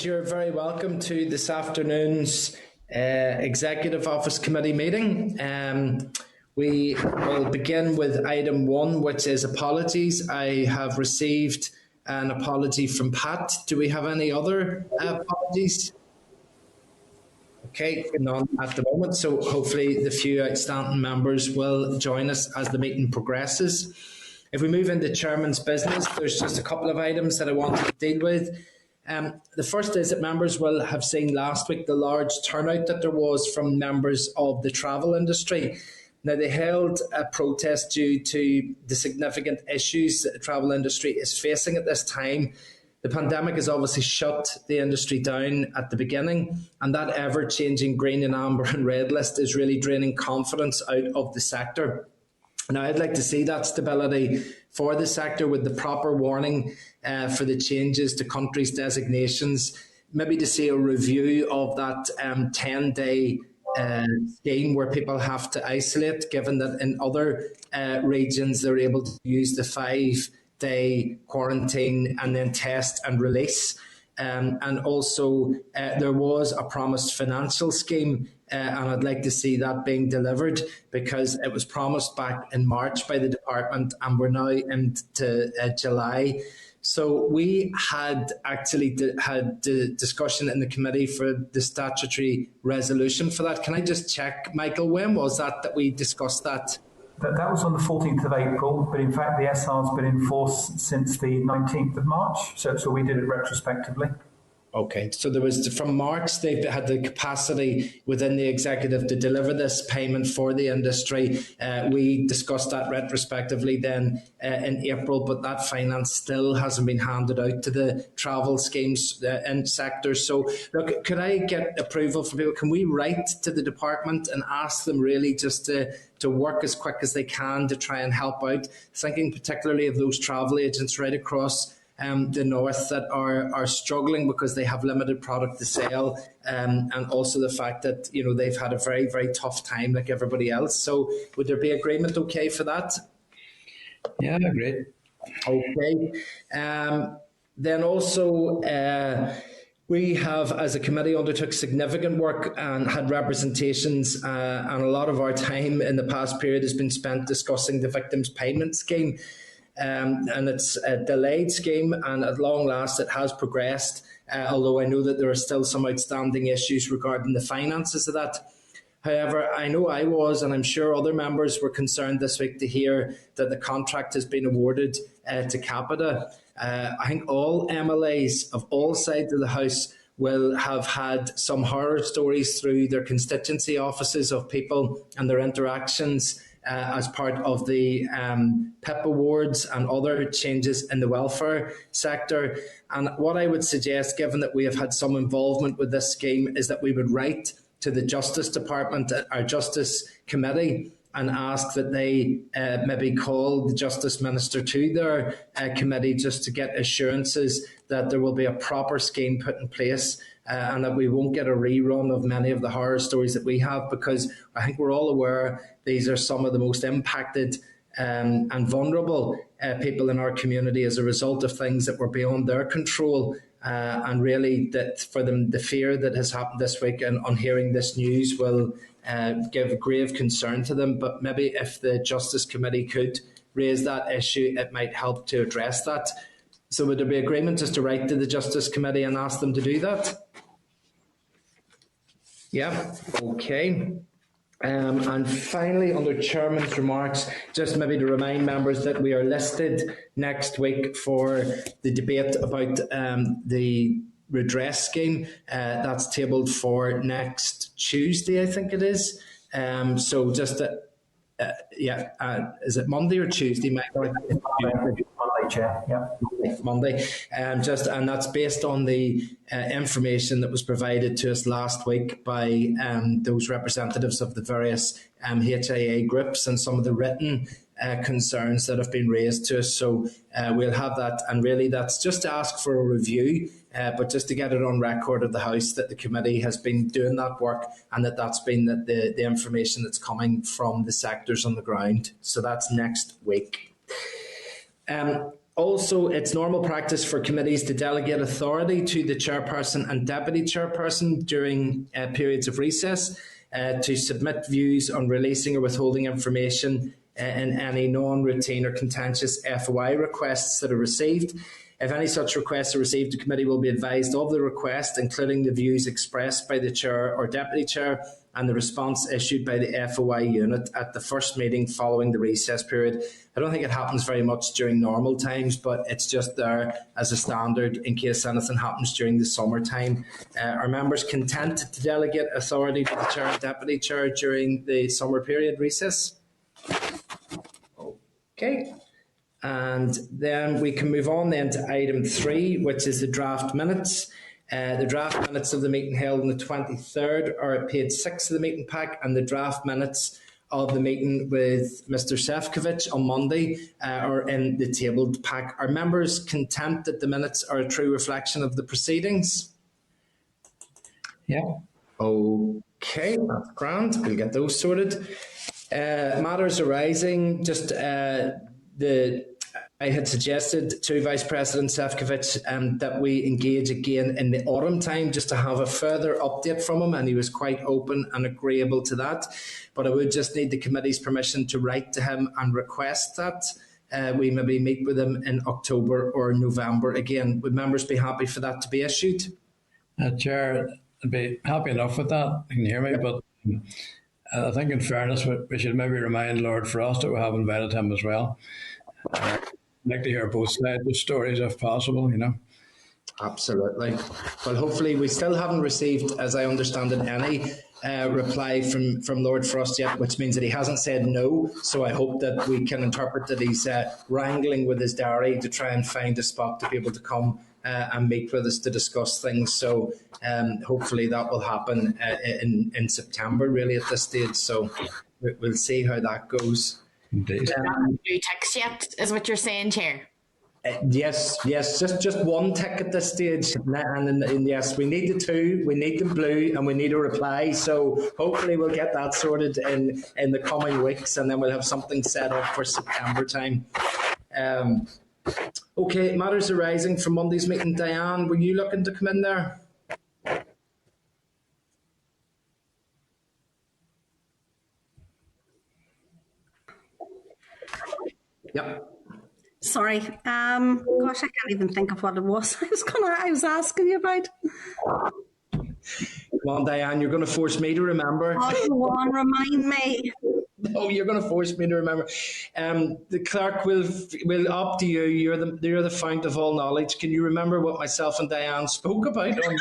You're very welcome to this afternoon's Executive Office Committee meeting. We will begin with item 1, which is apologies. I have received an apology from Pat. Do we have any other apologies? Okay, none at the moment, so hopefully the few outstanding members will join us as the meeting progresses. If we move into Chairman's business, there's just a couple of items that I wanted to deal with. The first is that members will have seen last week the large turnout that there was from members of the travel industry. Now, they held a protest due to the significant issues that the travel industry is facing at this time. The pandemic has obviously shut the industry down at the beginning, and that ever-changing green and amber and red list is really draining confidence out of the sector. Now, I'd like to see that stability for the sector with the proper warning for the changes to countries' designations, maybe to see a review of that 10-day scheme where people have to isolate, given that in other regions they're able to use the 5-day quarantine and then test and release. And also there was a promised financial scheme, and I'd like to see that being delivered, because it was promised back in March by the department and we're now into July. So we had actually had the discussion in the committee for the statutory resolution for that. Can I just check, Michael, when was that we discussed that? That was on the 14th of April, but in fact the SR has been in force since the 19th of March, so we did it retrospectively. Okay, so there was, from March, they've had the capacity within the executive to deliver this payment for the industry. We discussed that retrospectively then in April, but that finance still hasn't been handed out to the travel schemes and sectors. So, look, could I get approval from people? Can we write to the department and ask them really just to work as quick as they can to try and help out, thinking particularly of those travel agents right across the north that are struggling because they have limited product to sell, and also the fact that they've had a very, very tough time like everybody else. So would there be agreement okay for that? Yeah, great. Okay. Then also we have, as a committee, undertook significant work and had representations, and a lot of our time in the past period has been spent discussing the Victims Payment Scheme. And it's a delayed scheme, and at long last it has progressed, although I know that there are still some outstanding issues regarding the finances of that. However, I know I was, and I'm sure other members were concerned this week to hear that the contract has been awarded to Capita. I think all MLAs of all sides of the House will have had some horror stories through their constituency offices of people and their interactions as part of the PIP awards and other changes in the welfare sector. And what I would suggest, given that we have had some involvement with this scheme, is that we would write to the Justice Department, our Justice Committee, and ask that they maybe call the Justice Minister to their committee just to get assurances that there will be a proper scheme put in place, and that we won't get a rerun of many of the horror stories that we have, because I think we're all aware these are some of the most impacted and vulnerable people in our community as a result of things that were beyond their control. And really, that for them, the fear that has happened this week and on hearing this news will give grave concern to them. But maybe if the Justice Committee could raise that issue, it might help to address that. So would there be agreement just to write to the Justice Committee and ask them to do that? Yeah, okay. And finally, under Chairman's remarks, just maybe to remind members that we are listed next week for the debate about the redress scheme. That's tabled for next Tuesday, I think it is. So just, is it Monday or Tuesday, Michael? Monday, Chair. Yeah. Monday. And that's based on the information that was provided to us last week by those representatives of the various HIA groups and some of the written concerns that have been raised to us. So we'll have that, and really that's just to ask for a review, but just to get it on record of the House that the committee has been doing that work, and that's been the information that's coming from the sectors on the ground. So that's next week. Also, it's normal practice for committees to delegate authority to the chairperson and deputy chairperson during periods of recess to submit views on releasing or withholding information in any non-routine or contentious FOI requests that are received. If any such requests are received, the committee will be advised of the request, including the views expressed by the chair or deputy chair and the response issued by the FOI unit at the first meeting following the recess period. I don't think it happens very much during normal times, but it's just there as a standard in case anything happens during the summertime. Are members content to delegate authority to the chair and deputy chair during the summer period recess? Okay. And then we can move on then to item 3, which is the draft minutes. The draft minutes of the meeting held on the 23rd are at page 6 of the meeting pack, and the draft minutes of the meeting with Mr. Sefcovic on Monday are in the tabled pack. Are members content that the minutes are a true reflection of the proceedings? Yeah. Okay, that's grand. We'll get those sorted. Matters arising, I had suggested to Vice President Sefcovic that we engage again in the autumn time just to have a further update from him, and he was quite open and agreeable to that. But I would just need the committee's permission to write to him and request that we maybe meet with him in October or November again. Would members be happy for that to be issued? Chair, I'd be happy enough with that. You can hear me, but I think in fairness, we should maybe remind Lord Frost that we have invited him as well. I'd like to hear both sides of the stories if possible, Absolutely. Well, hopefully we still haven't received, as I understand it, any reply from Lord Frost yet, which means that he hasn't said no. So I hope that we can interpret that he's wrangling with his diary to try and find a spot to be able to come and meet with us to discuss things. So hopefully that will happen in September, really, at this stage. So we'll see how that goes. Indeed. Not new text yet, is what you're saying, Chair? Yes, just one tick at this stage, and yes, we need the 2, we need the blue, and we need a reply. So hopefully we'll get that sorted in the coming weeks, and then we'll have something set up for September time. Okay, matters arising from Monday's meeting. Diane, were you looking to come in there? Yep. Sorry. Gosh, I can't even think of what it was. I was asking you about. Come on, Diane, you're going to force me to remember. Oh, go on, remind me. No, you're going to force me to remember. The clerk will up to you. You're the fount of all knowledge. Can you remember what myself and Diane spoke about on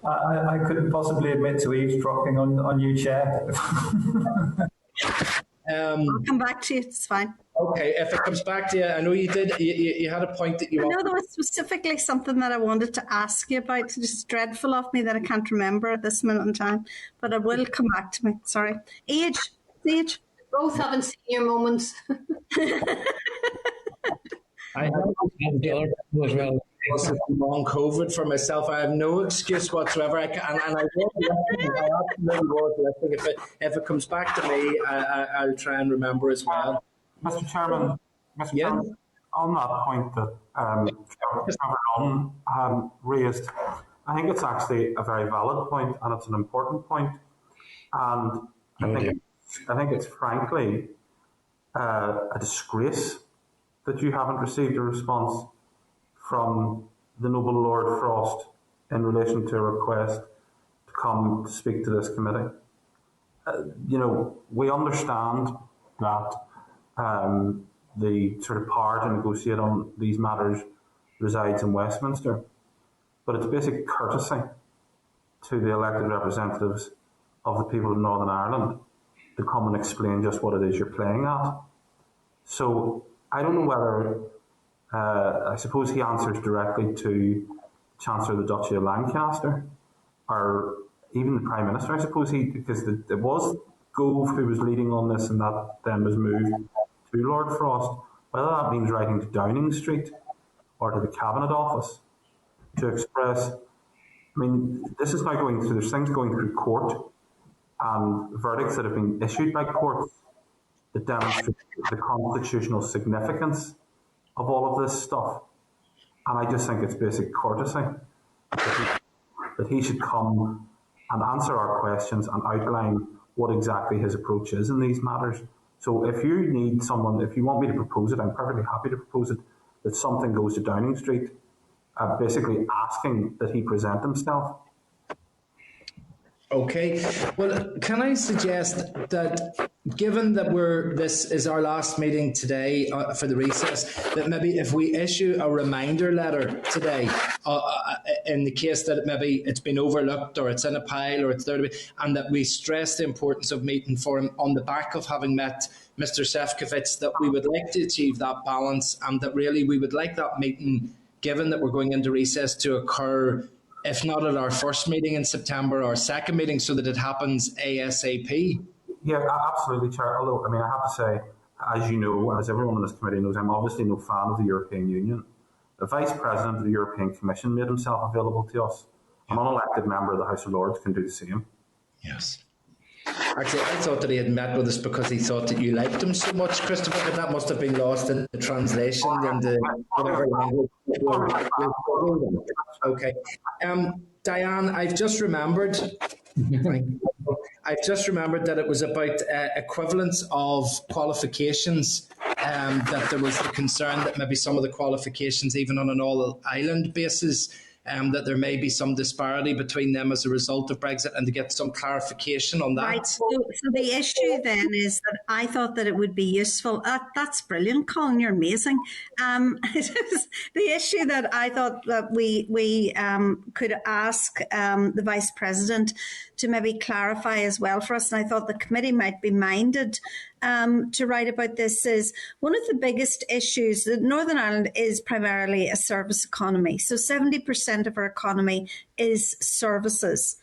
Monday? I couldn't possibly admit to eavesdropping on you, Chair. I'll come back to you. It's fine. Okay, if it comes back to you, I know you did. You had a point that you. I know there was specifically something that I wanted to ask you about. It's just dreadful of me that I can't remember at this minute in time, but it will come back to me. Sorry. Age. Both having senior moments. I have as well. Long COVID for myself. I have no excuse whatsoever. I was listening. I absolutely was listening. If it comes back to me, I'll try and remember as well. Mr. Chairman, Chairman, on that point that Trevor Dunn raised, I think it's actually a very valid point and it's an important point. And I think it's frankly a disgrace that you haven't received a response from the noble Lord Frost in relation to a request to come to speak to this committee. We understand that the sort of power to negotiate on these matters resides in Westminster, but it's basic courtesy to the elected representatives of the people of Northern Ireland to come and explain just what it is you're playing at. So I don't know whether, I suppose he answers directly to Chancellor of the Duchy of Lancaster, or even the Prime Minister, I suppose because it was Gove who was leading on this and that then was moved to Lord Frost, whether that means writing to Downing Street or to the Cabinet Office to express, this is now going through, there's things going through court and verdicts that have been issued by courts that demonstrates the constitutional significance of all of this stuff. And I just think it's basic courtesy that he should come and answer our questions and outline what exactly his approach is in these matters. So if you need someone, if you want me to propose it, I'm perfectly happy to propose it, that something goes to Downing Street, basically asking that he present himself. Okay. Well, can I suggest that, given that this is our last meeting today for the recess, that maybe if we issue a reminder letter today, in the case that maybe it's been overlooked or it's in a pile or it's there to be, and that we stress the importance of meeting for him on the back of having met Mr. Šefčovič, that we would like to achieve that balance, and that really we would like that meeting, given that we're going into recess, to occur, if not at our first meeting in September, our second meeting, so that it happens ASAP. Yeah, absolutely, Chair. Although, I mean, I have to say, as you know, as everyone on this committee knows, I'm obviously no fan of the European Union. The Vice President of the European Commission made himself available to us. An unelected member of the House of Lords can do the same. Yes. Actually, I thought that he had met with us because he thought that you liked him so much, Christopher, but that must have been lost in the translation and whatever language. Okay. Diane, I've just remembered that it was about equivalence of qualifications, that there was the concern that maybe some of the qualifications, even on an all-island basis, that there may be some disparity between them as a result of Brexit, and to get some clarification on that. Right. So the issue then is that I thought that it would be useful. That's brilliant, Colin. You're amazing. The issue that I thought that we could ask the Vice President to maybe clarify as well for us, and I thought the committee might be minded to write about this, is one of the biggest issues that Northern Ireland is primarily a service economy. So 70% of our economy is services.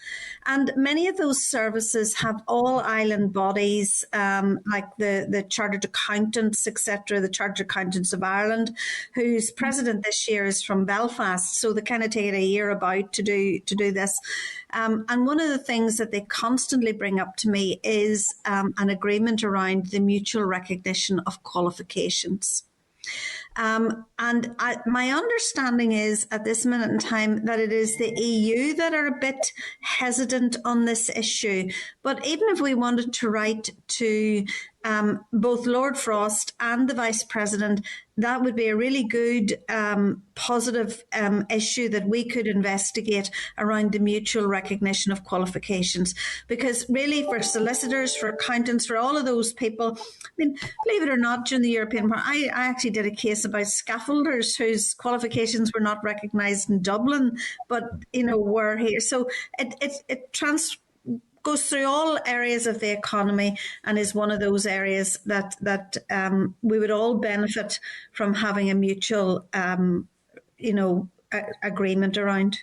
And many of those services have all island bodies, like the Chartered Accountants, etc., the Chartered Accountants of Ireland, whose president this year is from Belfast. So they kind of take a year about to do this. And one of the things that they constantly bring up to me is an agreement around the mutual recognition of qualifications. My understanding is at this minute in time that it is the EU that are a bit hesitant on this issue. But even if we wanted to write to both Lord Frost and the Vice President, that would be a really good positive issue that we could investigate around the mutual recognition of qualifications. Because really, for solicitors, for accountants, for all of those people, I mean, believe it or not, during the European Parliament, I actually did a case about scaffolders whose qualifications were not recognised in Dublin, but were here. So it goes through all areas of the economy, and is one of those areas that we would all benefit from having a mutual, agreement around.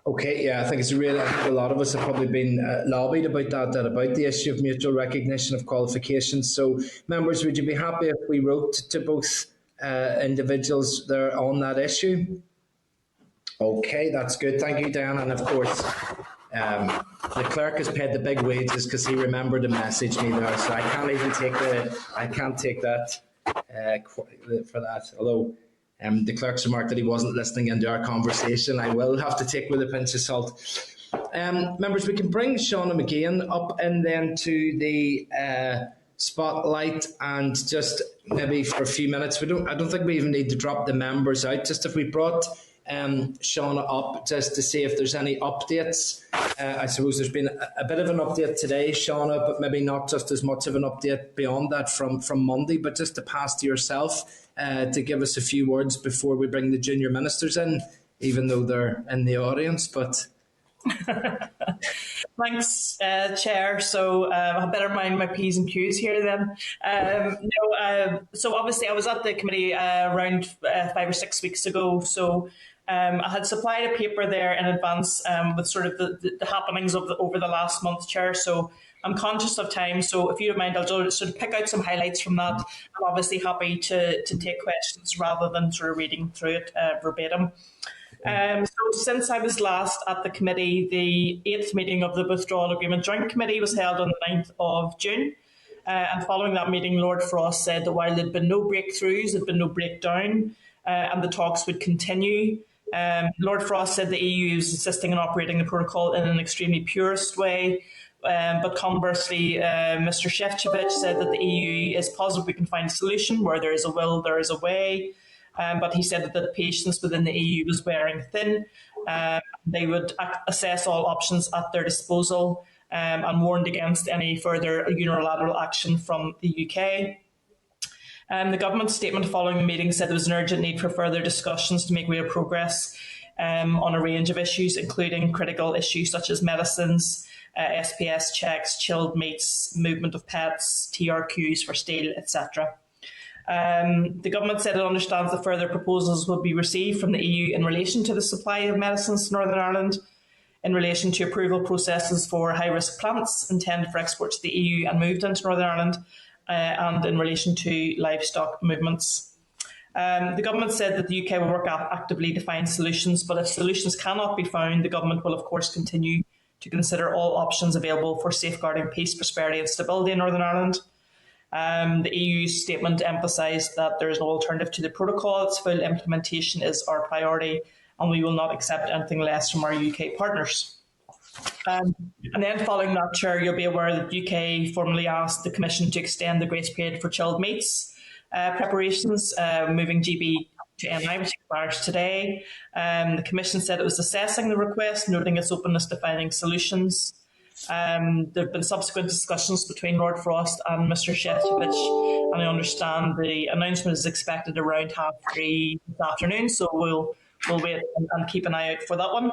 Okay, yeah, I think a lot of us have probably been lobbied about that about the issue of mutual recognition of qualifications. So, members, would you be happy if we wrote to both individuals there on that issue? Okay, that's good. Thank you, Dan. And of course, the clerk has paid the big wages because he remembered to message me there, so I can't even take that for that. Although the clerk's remarked that he wasn't listening into our conversation, I will have to take with a pinch of salt. Members, we can bring Shauna McGeehan up and then to the spotlight, and just maybe for a few minutes. I don't think we even need to drop the members out. Just if we brought Shauna up just to see if there's any updates. I suppose there's been a bit of an update today, Shauna, but maybe not just as much of an update beyond that from Monday, but just to pass to yourself to give us a few words before we bring the junior ministers in, even though they're in the audience. But Thanks, Chair. So I better mind my P's and Q's here then. So obviously I was at the committee around 5 or 6 weeks ago. So I had supplied a paper there in advance with sort of the happenings of over the last month, Chair. So I'm conscious of time. So if you don't mind, I'll just sort of pick out some highlights from that. I'm obviously happy to take questions rather than sort of reading through it verbatim. So since I was last at the committee, the 8th meeting of the Withdrawal Agreement Joint Committee was held on the 9th of June. And following that meeting, Lord Frost said that while there'd been no breakthroughs, there'd been no breakdown, and the talks would continue. Lord Frost said the EU is insisting on operating the protocol in an extremely purist way. But conversely, Mr. Šefčovič said that the EU is positive we can find a solution. Where there is a will, there is a way. But he said that the patience within the EU was wearing thin. They would assess all options at their disposal and warned against any further unilateral action from the UK. The government's statement following the meeting said there was an urgent need for further discussions to make real progress on a range of issues, including critical issues such as medicines, SPS checks, chilled meats, movement of pets, TRQs for steel, etc. The government said it understands that further proposals will be received from the EU in relation to the supply of medicines to Northern Ireland, in relation to approval processes for high-risk plants intended for export to the EU and moved into Northern Ireland, and in relation to livestock movements. The government said that the UK will work actively to find solutions, but if solutions cannot be found, the government will of course continue to consider all options available for safeguarding peace, prosperity and stability in Northern Ireland. The EU's statement emphasised that there is no alternative to the protocol. Its full implementation is our priority, and we will not accept anything less from our UK partners. And then following that, Chair, you'll be aware that the UK formally asked the Commission to extend the grace period for chilled meats preparations, moving GB to NI, which expires today. The Commission said it was assessing the request, noting its openness to finding solutions. There have been subsequent discussions between Lord Frost and Mr. Šefčovič, and I understand the announcement is expected around 3:30 this afternoon, so we'll wait and keep an eye out for that one.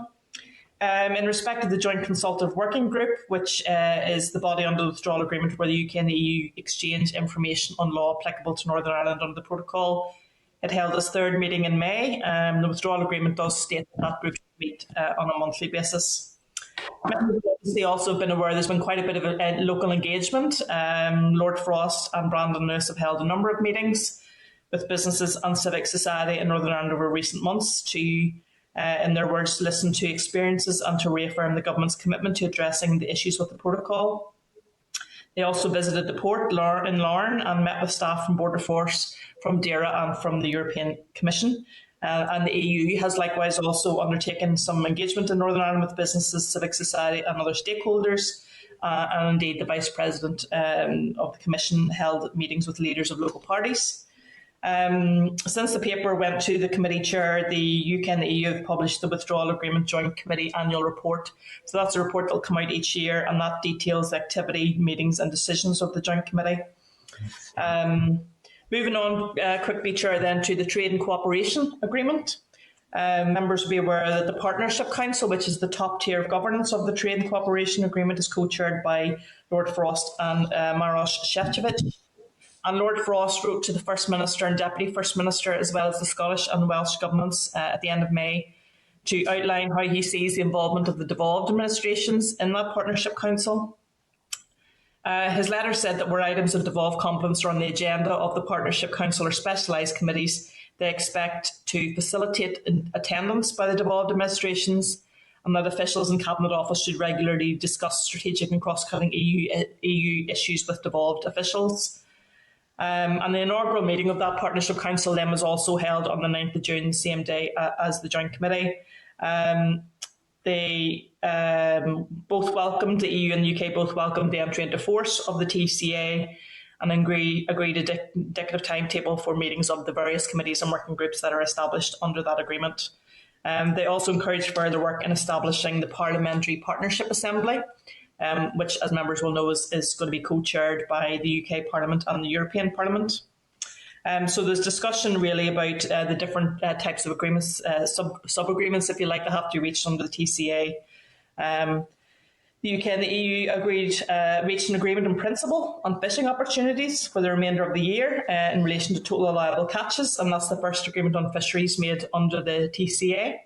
In respect of the Joint Consultative Working Group, which is the body under the withdrawal agreement where the UK and the EU exchange information on law applicable to Northern Ireland under the protocol, it held its third meeting in May. The withdrawal agreement does state that group should meet on a monthly basis. Members obviously also have been aware there's been quite a bit of local engagement. Lord Frost and Brandon Lewis have held a number of meetings with businesses and civic society in Northern Ireland over recent months to, in their words, listen to experiences and to reaffirm the government's commitment to addressing the issues with the protocol. They also visited the port in Larne and met with staff from Border Force, from DERA and from the European Commission. And the EU has likewise also undertaken some engagement in Northern Ireland with businesses, civic society and other stakeholders. And indeed, the Vice President of the Commission held meetings with leaders of local parties. Since the paper went to the committee chair, the UK and the EU have published the Withdrawal Agreement Joint Committee Annual Report. So that's a report that will come out each year, and that details the activity, meetings and decisions of the Joint Committee. Moving on quickly, Chair, then to the Trade and Cooperation Agreement. Members will be aware that the Partnership Council, which is the top tier of governance of the Trade and Cooperation Agreement, is co-chaired by Lord Frost and Maros Šefčovič. And Lord Frost wrote to the First Minister and Deputy First Minister, as well as the Scottish and Welsh governments at the end of May, to outline how he sees the involvement of the devolved administrations in that Partnership Council. His letter said that where items of devolved competence are on the agenda of the Partnership Council or specialised committees, they expect to facilitate attendance by the devolved administrations, and that officials in Cabinet Office should regularly discuss strategic and cross-cutting EU issues with devolved officials. And the inaugural meeting of that Partnership Council then was also held on the 9th of June, same day as the Joint Committee. They both welcomed, the EU and the UK both welcomed the entry into force of the TCA and agreed a indicative timetable for meetings of the various committees and working groups that are established under that agreement. They also encouraged further work in establishing the Parliamentary Partnership Assembly, which, as members will know, is going to be co-chaired by the UK Parliament and the European Parliament. So there's discussion really about the different types of agreements, sub-agreements, if you like, that have to be reached under the TCA. The UK and the EU reached an agreement in principle on fishing opportunities for the remainder of the year in relation to total allowable catches, and that's the first agreement on fisheries made under the TCA.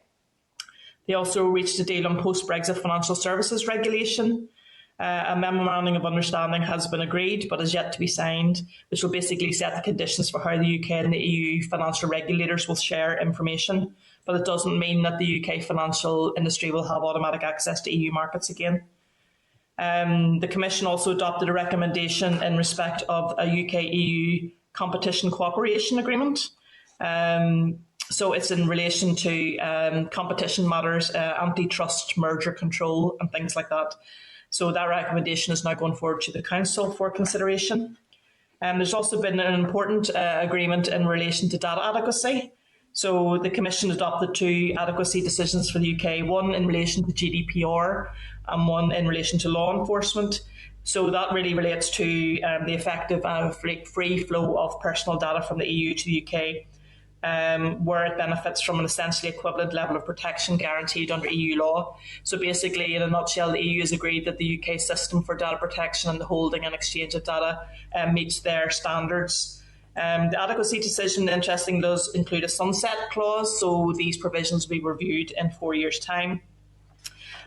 They also reached a deal on post-Brexit financial services regulation. A memorandum of understanding has been agreed but is yet to be signed, which will basically set the conditions for how the UK and the EU financial regulators will share information. But it doesn't mean that the UK financial industry will have automatic access to EU markets again. The Commission also adopted a recommendation in respect of a UK-EU competition cooperation agreement. So it's in relation to competition matters, antitrust, merger control and things like that. So that recommendation is now going forward to the Council for consideration. There's also been an important agreement in relation to data adequacy. So the Commission adopted 2 adequacy decisions for the UK, one in relation to GDPR and one in relation to law enforcement. So that really relates to the effective and free flow of personal data from the EU to the UK, where it benefits from an essentially equivalent level of protection guaranteed under EU law. So basically, in a nutshell, the EU has agreed that the UK system for data protection and the holding and exchange of data meets their standards. The adequacy decision, interesting, does include a sunset clause, so these provisions will be reviewed in 4 years' time.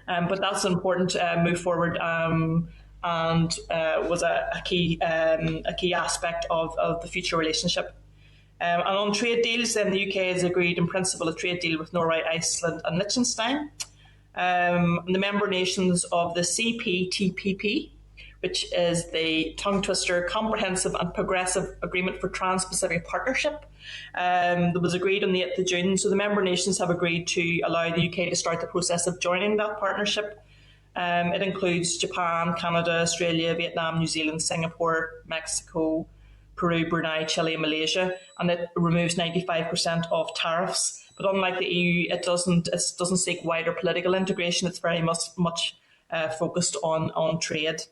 But that's an important move forward and was a key aspect of the future relationship. And on trade deals, then the UK has agreed in principle a trade deal with Norway, Iceland and Liechtenstein. The member nations of the CPTPP, which is the tongue twister, Comprehensive and Progressive Agreement for Trans-Pacific Partnership, that was agreed on the 8th of June. So the member nations have agreed to allow the UK to start the process of joining that partnership. It includes Japan, Canada, Australia, Vietnam, New Zealand, Singapore, Mexico, Peru, Brunei, Chile and Malaysia, and it removes 95% of tariffs. But unlike the EU, it doesn't seek wider political integration. It's very much focused on trade.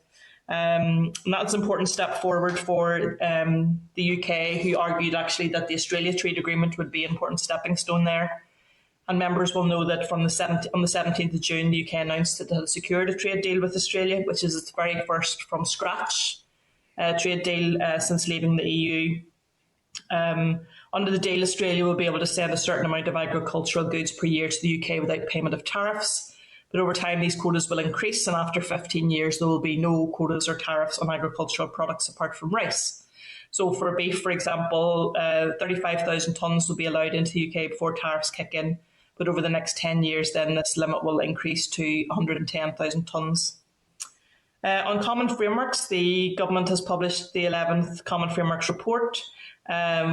And that's an important step forward for the UK, who argued actually that the Australia trade agreement would be an important stepping stone there. And members will know that on the 17th of June, the UK announced that it had secured a trade deal with Australia, which is its very first from scratch trade deal since leaving the EU. Under the deal, Australia will be able to send a certain amount of agricultural goods per year to the UK without payment of tariffs. But over time, these quotas will increase, and after 15 years, there will be no quotas or tariffs on agricultural products apart from rice. So for beef, for example, 35,000 tonnes will be allowed into the UK before tariffs kick in. But over the next 10 years, then this limit will increase to 110,000 tonnes. On common frameworks, the government has published the 11th Common Frameworks Report,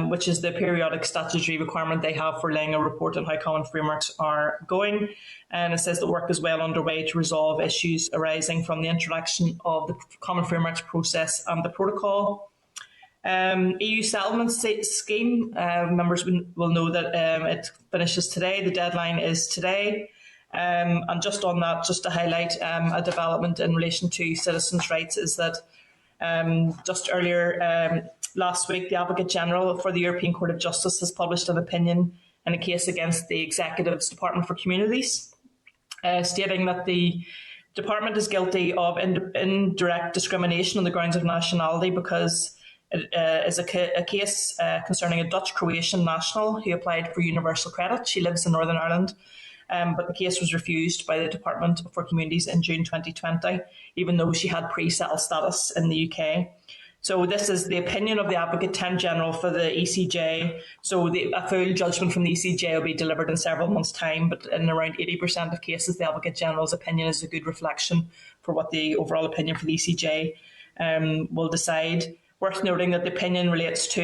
which is the periodic statutory requirement they have for laying a report on how common frameworks are going. And it says that work is well underway to resolve issues arising from the introduction of the common frameworks process and the protocol. EU settlement scheme, members will know that it finishes today. The deadline is today. And just on that, just to highlight a development in relation to citizens' rights is that just earlier last week, the Advocate General for the European Court of Justice has published an opinion in a case against the Executive's Department for Communities, stating that the department is guilty of indirect discrimination on the grounds of nationality because it is a case concerning a Dutch-Croatian national who applied for universal credit. She lives in Northern Ireland. But the case was refused by the Department for Communities in June 2020, even though she had pre-settled status in the UK. So this is the opinion of the Advocate General for the ECJ. So a full judgment from the ECJ will be delivered in several months' time, but in around 80% of cases, the Advocate General's opinion is a good reflection for what the overall opinion for the ECJ will decide. Worth noting that the opinion relates to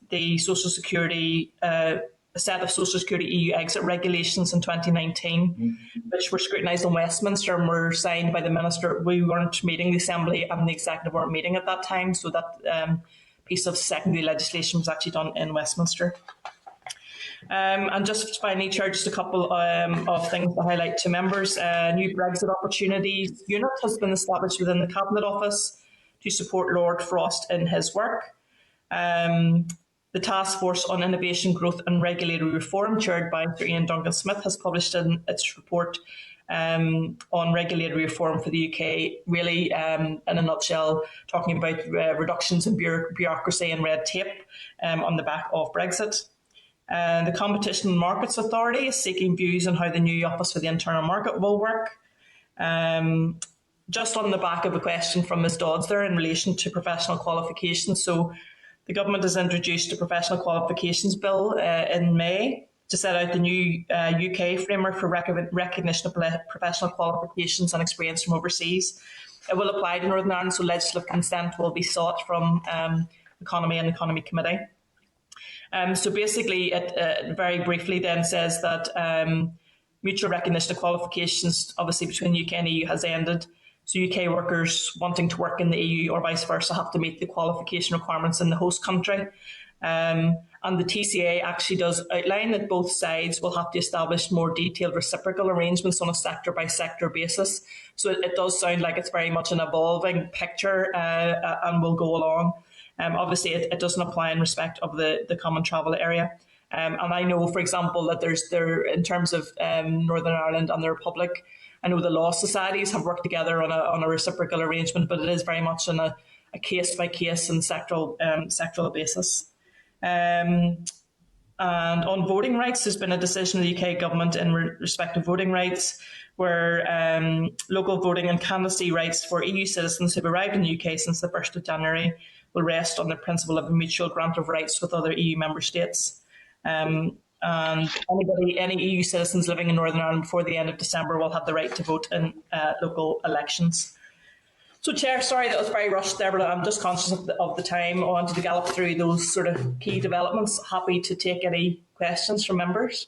the Social Security a set of Social Security EU exit regulations in 2019, which were scrutinised in Westminster and were signed by the Minister. We weren't meeting, the Assembly and the Executive weren't meeting at that time, so that piece of secondary legislation was actually done in Westminster. And just finally, Chair, just a couple of things to highlight to members. New Brexit Opportunities Unit has been established within the Cabinet Office to support Lord Frost in his work. The Task Force on Innovation, Growth and Regulatory Reform, chaired by Sir Ian Duncan-Smith, has published its report on regulatory reform for the UK, really in a nutshell, talking about reductions in bureaucracy and red tape on the back of Brexit. The Competition and Markets Authority is seeking views on how the new Office for the Internal Market will work. Just on the back of a question from Ms Dodds there in relation to professional qualifications. So the government has introduced a professional qualifications bill in May, to set out the new UK framework for recognition of professional qualifications and experience from overseas. It will apply to Northern Ireland, so legislative consent will be sought from Economy and Economy Committee. So basically, it very briefly then says that mutual recognition of qualifications, obviously between the UK and EU, has ended. So UK workers wanting to work in the EU or vice versa have to meet the qualification requirements in the host country. And the TCA actually does outline that both sides will have to establish more detailed reciprocal arrangements on a sector-by-sector basis. So it does sound like it's very much an evolving picture and will go along. Obviously, it doesn't apply in respect of the common travel area. And I know, for example, that there in terms of Northern Ireland and the Republic, I know the law societies have worked together on a reciprocal arrangement, but it is very much on a case-by-case and sectoral basis. And on voting rights, there's been a decision of the UK government in respect of voting rights, where local voting and candidacy rights for EU citizens who have arrived in the UK since the 1st of January will rest on the principle of a mutual grant of rights with other EU member states. And any EU citizens living in Northern Ireland before the end of December will have the right to vote in local elections. So, Chair, sorry that was very rushed there, but I'm just conscious of the time. I wanted to gallop through those sort of key developments. Happy to take any questions from members.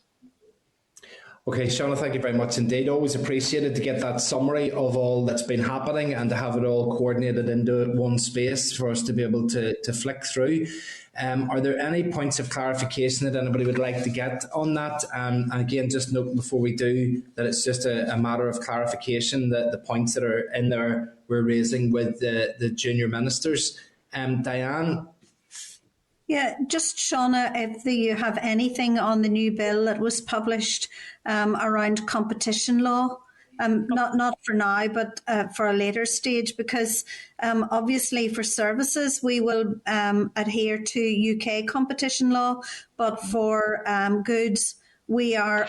Okay, Shauna, thank you very much indeed. Always appreciated to get that summary of all that's been happening and to have it all coordinated into one space for us to be able to flick through. Are there any points of clarification that anybody would like to get on that? And again, just note before we do that it's just a matter of clarification that the points that are in there we're raising with the junior ministers. Diane? Yeah, just Shauna, if you have anything on the new bill that was published around competition law, not for now, but for a later stage, because obviously for services we will adhere to UK competition law, but for goods we are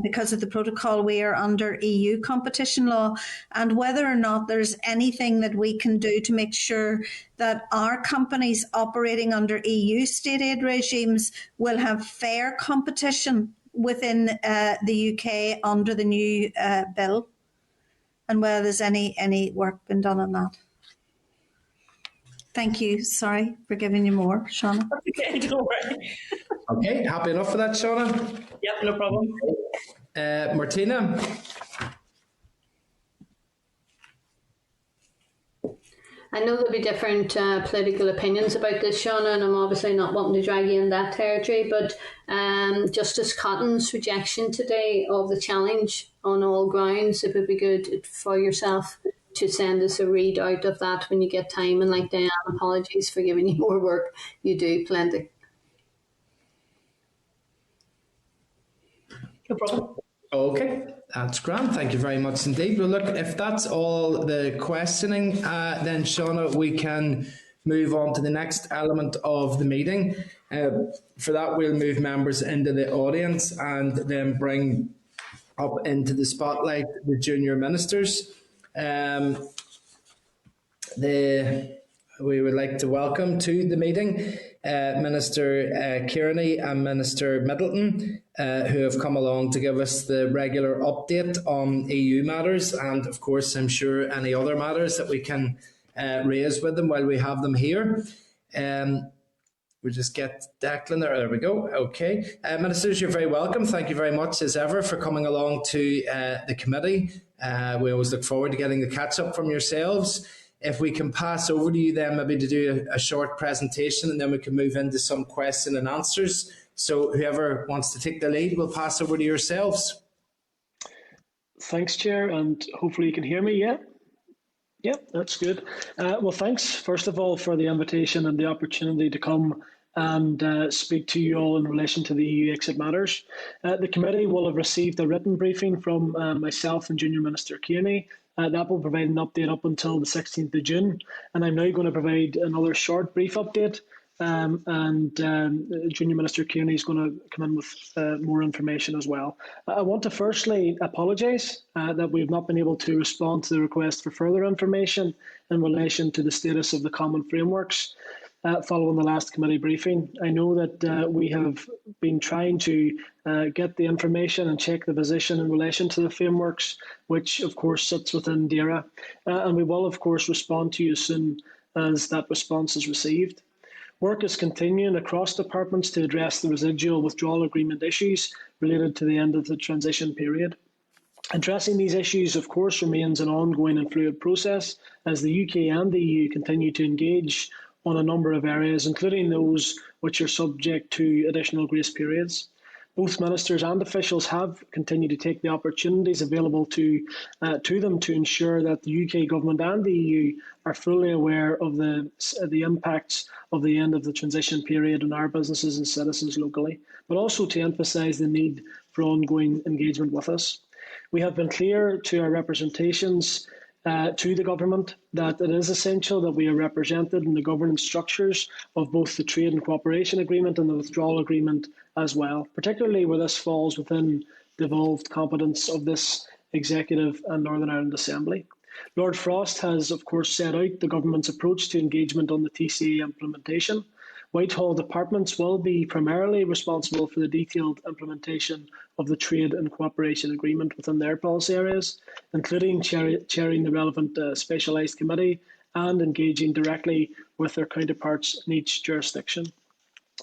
because of the protocol, we are under EU competition law, and whether or not there's anything that we can do to make sure that our companies operating under EU state aid regimes will have fair competition within the UK under the new bill, and whether there's any work been done on that. Thank you. Sorry for giving you more, Shauna. Okay, don't worry. Okay, happy enough for that, Shauna? Yep, no problem. Martina? I know there'll be different political opinions about this, Shauna, and I'm obviously not wanting to drag you in that territory, but Justice Cotton's rejection today of the challenge on all grounds, it would be good for yourself to send us a readout of that when you get time. And like Diane, apologies for giving you more work. You do plenty. No problem. Okay, that's grand. Thank you very much indeed. Well, look, if that's all the questioning, then Shauna, we can move on to the next element of the meeting. For that, we'll move members into the audience and then bring up into the spotlight the junior ministers. We would like to welcome to the meeting Minister Kearney and Minister Middleton, who have come along to give us the regular update on EU matters, and of course I'm sure any other matters that we can raise with them while we have them here. We just get Declan there. There we go. Okay. Ministers, you're very welcome. Thank you very much as ever for coming along to the committee. We always look forward to getting the catch up from yourselves. If we can pass over to you then maybe to do a short presentation, and then we can move into some question and answers. So whoever wants to take the lead, will pass over to yourselves. Thanks, Chair, and hopefully you can hear me, yeah? Yep, that's good. Well, thanks, first of all, for the invitation and the opportunity to come and speak to you all in relation to the EU exit matters. The committee will have received a written briefing from myself and Junior Minister Kearney. That will provide an update up until the 16th of June. And I'm now going to provide another short, brief update. Junior Minister Kearney is going to come in with more information as well. I want to firstly apologise that we have not been able to respond to the request for further information in relation to the status of the common frameworks. following the last committee briefing. I know that we have been trying to get the information and check the position in relation to the frameworks, which of course sits within DAERA, and we will of course respond to you as soon as that response is received. Work is continuing across departments to address the residual withdrawal agreement issues related to the end of the transition period. Addressing these issues, of course, remains an ongoing and fluid process as the UK and the EU continue to engage on a number of areas, including those which are subject to additional grace periods. Both ministers and officials have continued to take the opportunities available to them to ensure that the UK government and the EU are fully aware of the impacts of the end of the transition period on our businesses and citizens locally, but also to emphasise the need for ongoing engagement with us. We have been clear to our representations to the government that it is essential that we are represented in the governance structures of both the Trade and Cooperation Agreement and the Withdrawal Agreement as well, particularly where this falls within the evolved competence of this Executive and Northern Ireland Assembly. Lord Frost has, of course, set out the government's approach to engagement on the TCA implementation. Whitehall departments will be primarily responsible for the detailed implementation of the Trade and Cooperation Agreement within their policy areas, including chairing the relevant specialised committee and engaging directly with their counterparts in each jurisdiction.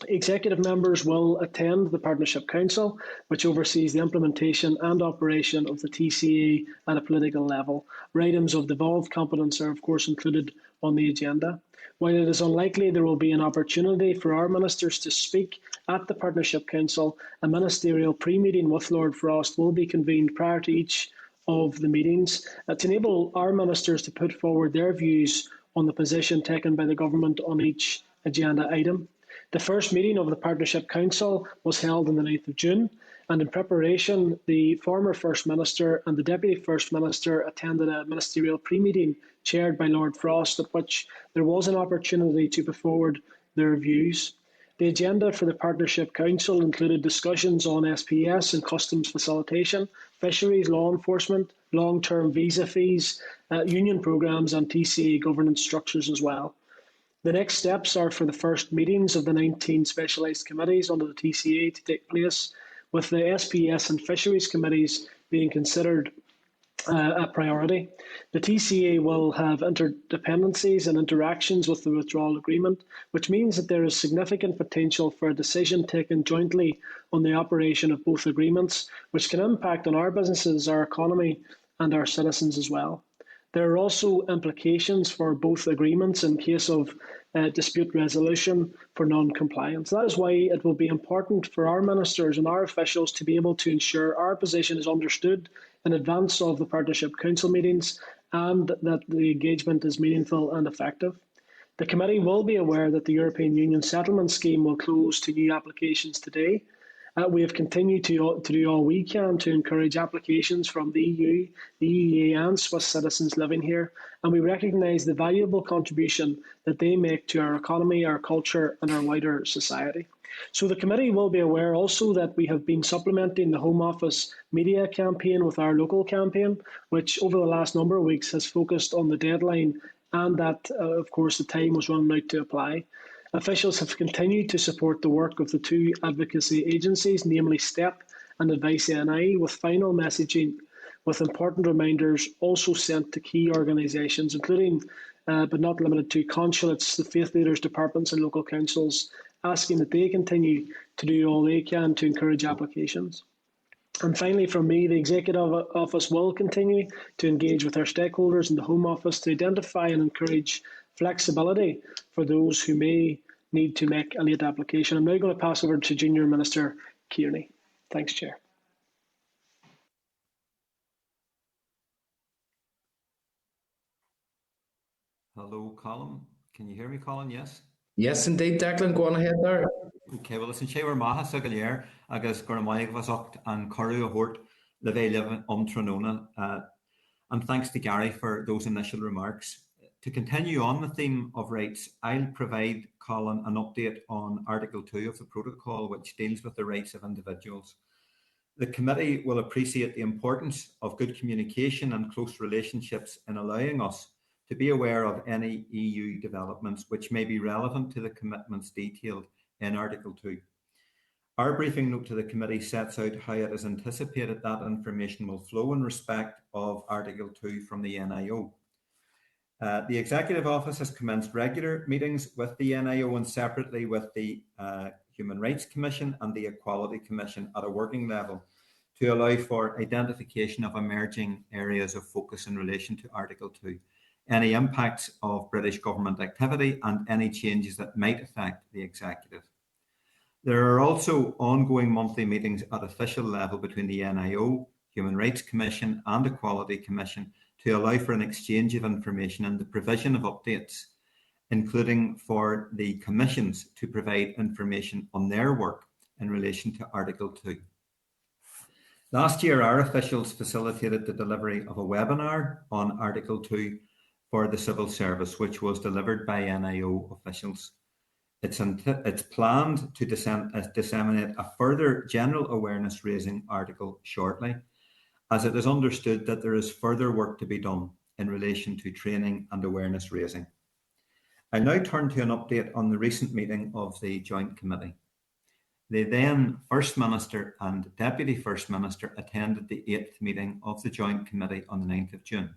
Executive members will attend the Partnership Council, which oversees the implementation and operation of the TCA at a political level, where items of devolved competence are, of course, included on the agenda. While it is unlikely there will be an opportunity for our ministers to speak at the Partnership Council, a ministerial pre-meeting with Lord Frost will be convened prior to each of the meetings to enable our ministers to put forward their views on the position taken by the government on each agenda item. The first meeting of the Partnership Council was held on the 9th of June, and in preparation, the former First Minister and the Deputy First Minister attended a ministerial pre-meeting chaired by Lord Frost, at which there was an opportunity to put forward their views. The agenda for the Partnership Council included discussions on SPS and customs facilitation, fisheries, law enforcement, long-term visa fees, union programmes and TCA governance structures as well. The next steps are for the first meetings of the 19 specialised committees under the TCA to take place, with the SPS and fisheries committees being considered a priority. The TCA will have interdependencies and interactions with the withdrawal agreement, which means that there is significant potential for a decision taken jointly on the operation of both agreements, which can impact on our businesses, our economy and our citizens as well. There are also implications for both agreements in case of dispute resolution for non-compliance. That is why it will be important for our ministers and our officials to be able to ensure our position is understood in advance of the Partnership Council meetings and that the engagement is meaningful and effective. The committee will be aware that the European Union settlement scheme will close to new applications today. We have continued to do all we can to encourage applications from the EU, the EEA and Swiss citizens living here, and we recognise the valuable contribution that they make to our economy, our culture and our wider society. So the committee will be aware also that we have been supplementing the Home Office media campaign with our local campaign, which over the last number of weeks has focused on the deadline and that, of course, the time was running out to apply. Officials have continued to support the work of the two advocacy agencies, namely STEP and Advice NI, with final messaging with important reminders also sent to key organisations, including but not limited to consulates, the faith leaders, departments and local councils, asking that they continue to do all they can to encourage applications. And finally, from me, the Executive Office will continue to engage with our stakeholders in the Home Office to identify and encourage flexibility for those who may need to make a late application. I'm now going to pass over to Junior Minister Kearney. Thanks, Chair. Hello, Colin. Can you hear me, Colin? Yes? Yes, indeed, Declan. Go on ahead there. Okay, well, listen, Chewer Maha Sagalier, agus Gormaig Vasocht and Coru Hort, Leve Live Tronona. And thanks to Gary for those initial remarks. To continue on the theme of rights, I'll provide Colin an update on Article 2 of the protocol, which deals with the rights of individuals. The committee will appreciate the importance of good communication and close relationships in allowing us to be aware of any EU developments which may be relevant to the commitments detailed in Article 2. Our briefing note to the committee sets out how it is anticipated that information will flow in respect of Article 2 from the NIO. The Executive Office has commenced regular meetings with the NIO and separately with the Human Rights Commission and the Equality Commission at a working level to allow for identification of emerging areas of focus in relation to Article 2, any impacts of British government activity and any changes that might affect the Executive. There are also ongoing monthly meetings at official level between the NIO, Human Rights Commission and Equality Commission to allow for an exchange of information and the provision of updates, including for the commissions to provide information on their work in relation to Article 2. Last year, our officials facilitated the delivery of a webinar on Article 2 for the civil service, which was delivered by NIO officials. It's planned to disseminate a further general awareness raising article shortly, as it is understood that there is further work to be done in relation to training and awareness raising. I now turn to an update on the recent meeting of the Joint Committee. The then First Minister and Deputy First Minister attended the 8th meeting of the Joint Committee on the 9th of June.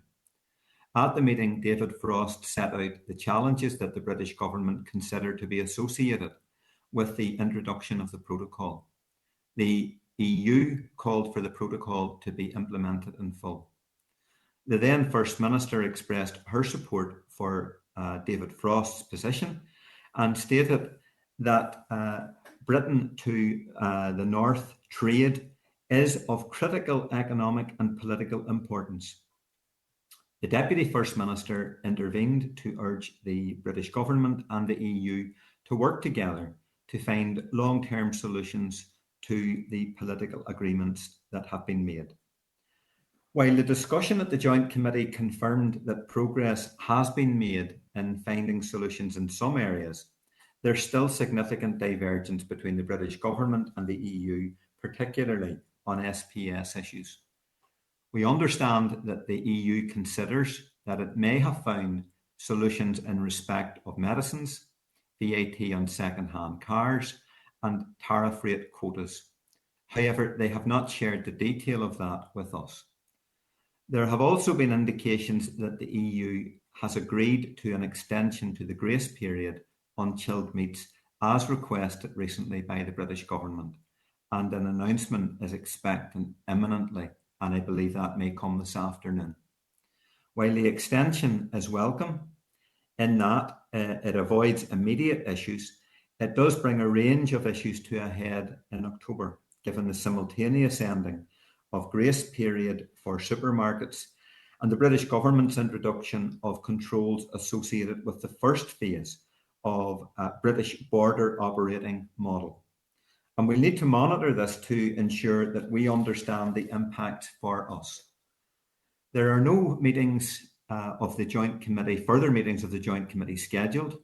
At the meeting, David Frost set out the challenges that the British government considered to be associated with the introduction of the protocol. The EU called for the protocol to be implemented in full. The then First Minister expressed her support for David Frost's position and stated that Britain to the North trade is of critical economic and political importance. The Deputy First Minister intervened to urge the British government and the EU to work together to find long-term solutions to the political agreements that have been made. While the discussion at the Joint Committee confirmed that progress has been made in finding solutions in some areas, there's still significant divergence between the British government and the EU, particularly on SPS issues. We understand that the EU considers that it may have found solutions in respect of medicines, VAT on second-hand cars, and tariff rate quotas. However, they have not shared the detail of that with us. There have also been indications that the EU has agreed to an extension to the grace period on chilled meats as requested recently by the British government, and an announcement is expected imminently, and I believe that may come this afternoon. While the extension is welcome, in that it avoids immediate issues, it does bring a range of issues to a head in October, given the simultaneous ending of grace period for supermarkets and the British government's introduction of controls associated with the first phase of a British border operating model. And we need to monitor this to ensure that we understand the impact for us. There are no meetings of the Joint Committee, further meetings of the Joint Committee scheduled.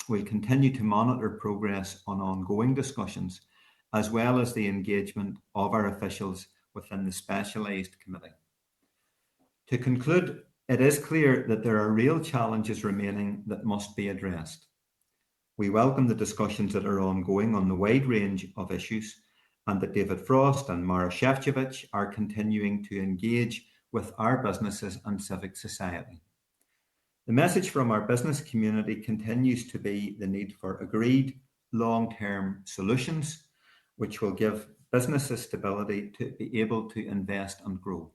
We'll continue to monitor progress on ongoing discussions, as well as the engagement of our officials within the Specialised Committee. To conclude, it is clear that there are real challenges remaining that must be addressed. We welcome the discussions that are ongoing on the wide range of issues, and that David Frost and Mara Šefčovič are continuing to engage with our businesses and civic society. The message from our business community continues to be the need for agreed long-term solutions, which will give businesses stability to be able to invest and grow.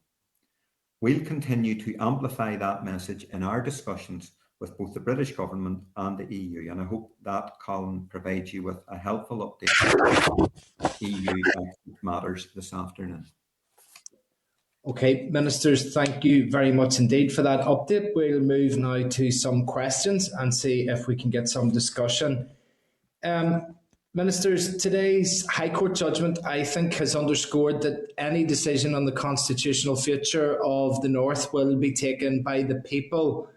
We'll continue to amplify that message in our discussions with both the British government and the EU, and I hope that Colin provides you with a helpful update on EU matters this afternoon. Okay, Ministers, thank you very much indeed for that update. We'll move now to some questions and see if we can get some discussion. Ministers, today's High Court judgment, I think, has underscored that any decision on the constitutional future of the North will be taken by the people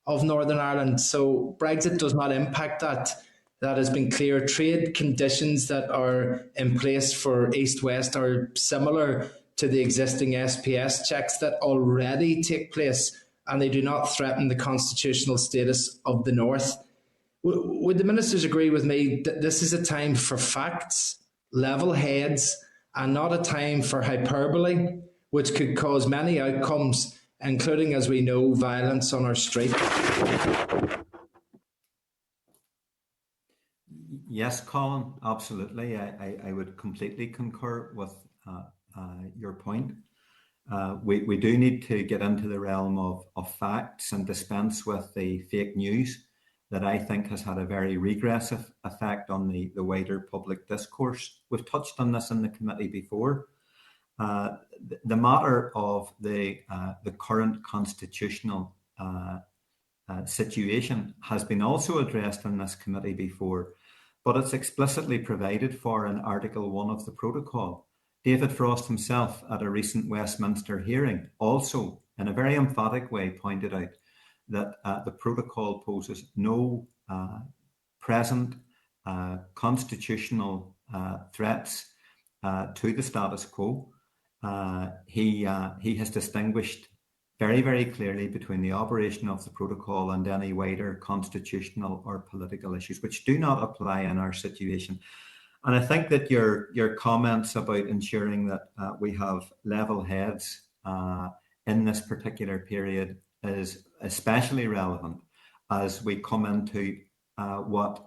of Northern Ireland. So Brexit does not impact that. That has been clear. Trade conditions that are in place for East-West are similar to the existing SPS checks that already take place and they do not threaten the constitutional status of the North. Would the ministers agree with me that this is a time for facts, level heads, and not a time for hyperbole, which could cause many outcomes, including, as we know, violence on our street? Yes, Colin, absolutely. I would completely concur with your point. We do need to get into the realm of facts and dispense with the fake news that I think has had a very regressive effect on the wider public discourse. We've touched on this in the committee before. The matter of the current constitutional situation has been also addressed in this committee before, but it's explicitly provided for in Article 1 of the protocol. David Frost himself, at a recent Westminster hearing, also in a very emphatic way pointed out that the protocol poses no present constitutional threats to the status quo. He has distinguished very, very clearly between the operation of the protocol and any wider constitutional or political issues, which do not apply in our situation. And I think that your comments about ensuring that we have level heads in this particular period is especially relevant as we come into what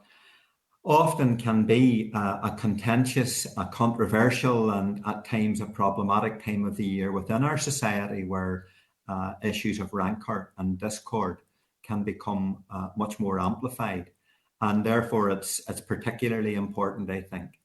often can be a contentious, a controversial, and at times a problematic time of the year within our society, where issues of rancour and discord can become much more amplified. And therefore, it's particularly important, I think,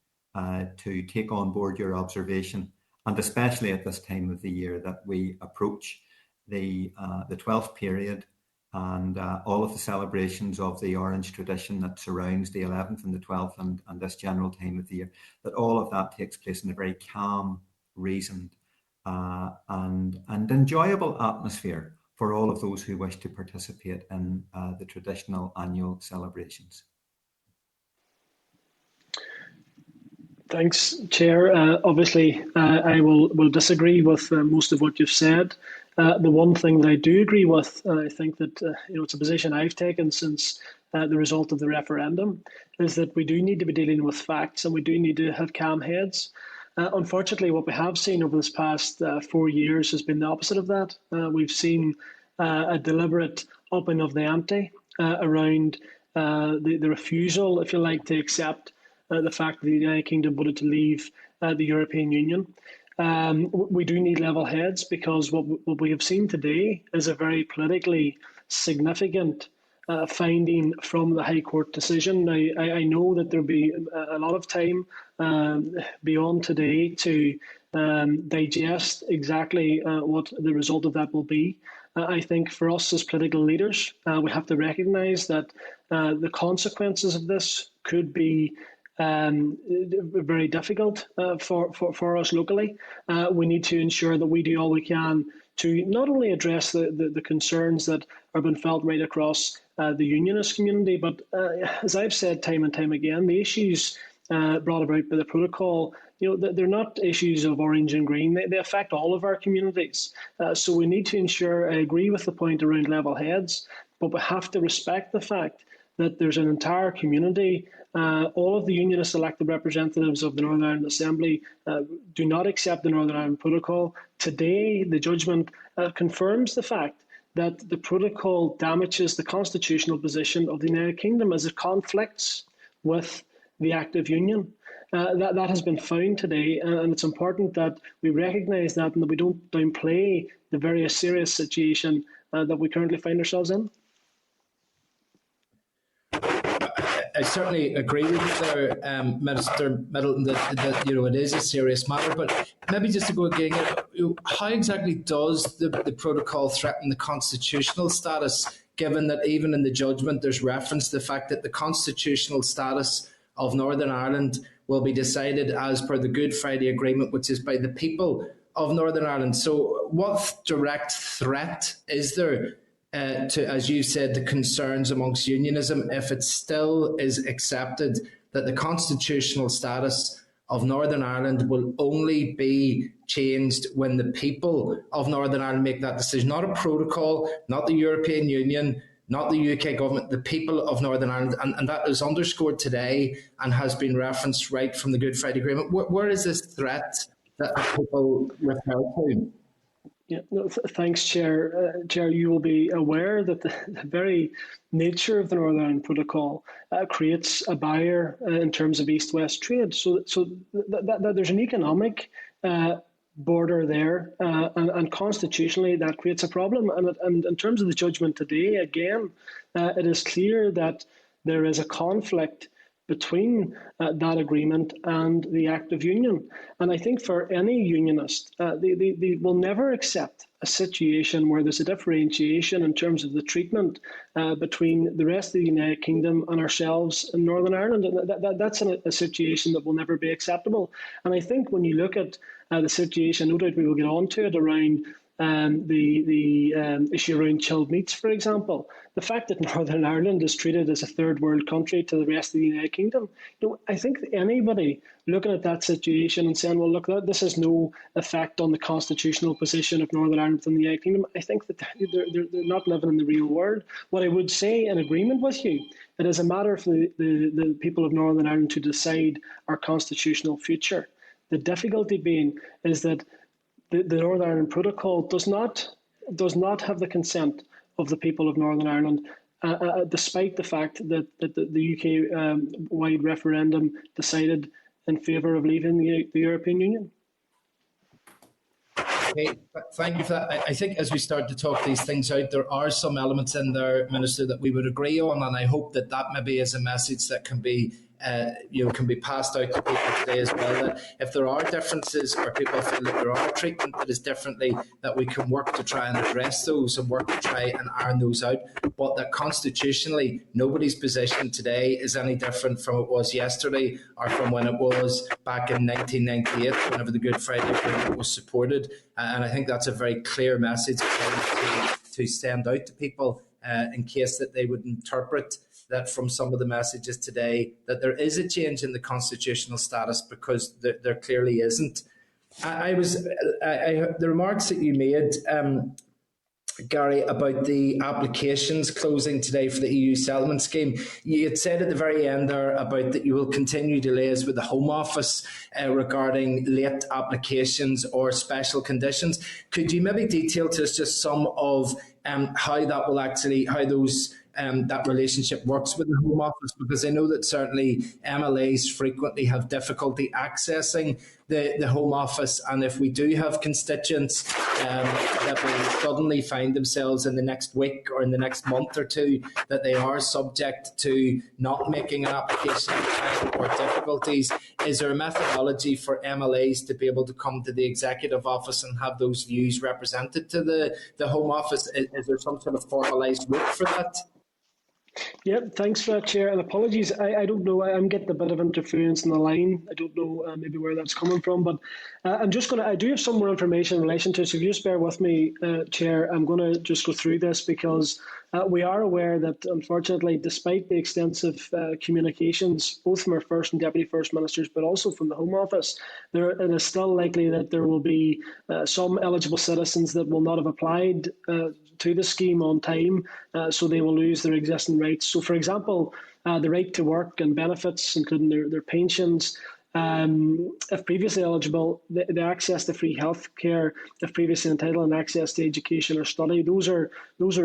to take on board your observation, and especially at this time of the year, that we approach the 12th period and all of the celebrations of the Orange tradition that surrounds the 11th and the 12th and this general time of the year, that all of that takes place in a very calm, reasoned and enjoyable atmosphere for all of those who wish to participate in the traditional annual celebrations. Thanks, Chair. Obviously, I will disagree with most of what you've said. The one thing that I do agree with, I think that it's a position I've taken since the result of the referendum, is that we do need to be dealing with facts and we do need to have calm heads. Unfortunately, what we have seen over this past 4 years has been the opposite of that. We've seen a deliberate upping of the ante around the refusal, if you like, to accept the fact that the United Kingdom voted to leave the European Union. We do need level heads, because what we have seen today is a very politically significant finding from the High Court decision. Now, I know that there'll be a lot of time beyond today to digest exactly what the result of that will be. I think for us as political leaders, we have to recognise that the consequences of this could be very difficult for us locally. We need to ensure that we do all we can to not only address the concerns that are being felt right across the unionist community, but as I've said time and time again, the issues brought about by the protocol, they're not issues of orange and green. They affect all of our communities. So we need to ensure, I agree with the point around level heads, but we have to respect the fact that there's an entire community. All of the unionist elected representatives of the Northern Ireland Assembly do not accept the Northern Ireland Protocol. Today, the judgment confirms the fact that the protocol damages the constitutional position of the United Kingdom as it conflicts with the active union. That has been found today, and it's important that we recognise that and that we don't downplay the very serious situation that we currently find ourselves in. I certainly agree with Minister Middleton that it is a serious matter. But maybe just to go again, how exactly does the protocol threaten the constitutional status? Given that even in the judgment, there's reference to the fact that the constitutional status of Northern Ireland will be decided as per the Good Friday Agreement, which is by the people of Northern Ireland. So, what direct threat is there to, as you said, the concerns amongst unionism, if it still is accepted that the constitutional status of Northern Ireland will only be changed when the people of Northern Ireland make that decision, not a protocol, not the European Union, not the UK government, the people of Northern Ireland. And that is underscored today and has been referenced right from the Good Friday Agreement. Where is this threat that people refer to? Yeah, no, thanks, Chair. Chair, you will be aware that the very nature of the Northern Ireland Protocol creates a barrier in terms of East-West trade. So that there's an economic border there, and constitutionally that creates a problem. And in terms of the judgment today, again, it is clear that there is a conflict between that agreement and the Act of Union. And I think for any unionist, they will never accept a situation where there's a differentiation in terms of the treatment between the rest of the United Kingdom and ourselves in Northern Ireland. And that's a situation that will never be acceptable. And I think when you look at the situation, no doubt we will get on to it, around the issue around chilled meats, for example. The fact that Northern Ireland is treated as a third world country to the rest of the United Kingdom, I think anybody looking at that situation and saying, well, look, this has no effect on the constitutional position of Northern Ireland within the United Kingdom, I think that they're not living in the real world. What I would say, in agreement with you, it is a matter for the people of Northern Ireland to decide our constitutional future. The difficulty being is that the Northern Ireland Protocol does not have the consent of the people of Northern Ireland, despite the fact that the UK-wide referendum decided in favour of leaving the European Union. Okay, thank you for that. I think as we start to talk these things out, there are some elements in there, Minister, that we would agree on, and I hope that maybe is a message that can be passed out to people today as well, that if there are differences or people feel that there are treatment that is differently, that we can work to try and address those and work to try and iron those out, but that constitutionally nobody's position today is any different from it was yesterday or from when it was back in 1998 whenever the Good Friday Agreement was supported. And I think that's a very clear message to send out to people in case that they would interpret that from some of the messages today that there is a change in the constitutional status, because there clearly isn't. The remarks that you made, Gary, about the applications closing today for the EU settlement scheme, you had said at the very end there about that you will continue delays with the Home Office regarding late applications or special conditions. Could you maybe detail to us just some of how that will actually, how those that relationship works with the Home Office? Because I know that certainly MLAs frequently have difficulty accessing the Home Office, and if we do have constituents that will suddenly find themselves in the next week or in the next month or two that they are subject to not making an application in time or difficulties, is there a methodology for MLAs to be able to come to the Executive Office and have those views represented to the Home Office? Is there some sort of formalised route for that? Yeah, thanks for that, Chair. And apologies, I don't know, I'm getting a bit of interference in the line. I don't know maybe where that's coming from, but I do have some more information in relation to it. So if you just bear with me, Chair, I'm going to just go through this, because we are aware that, unfortunately, despite the extensive communications, both from our First and Deputy First Ministers, but also from the Home Office, it is still likely that there will be some eligible citizens that will not have applied to the scheme on time, so they will lose their existing rights. So, for example, the right to work and benefits, including their pensions, if previously eligible, the access to free health care, if previously entitled, and access to education or study. Those are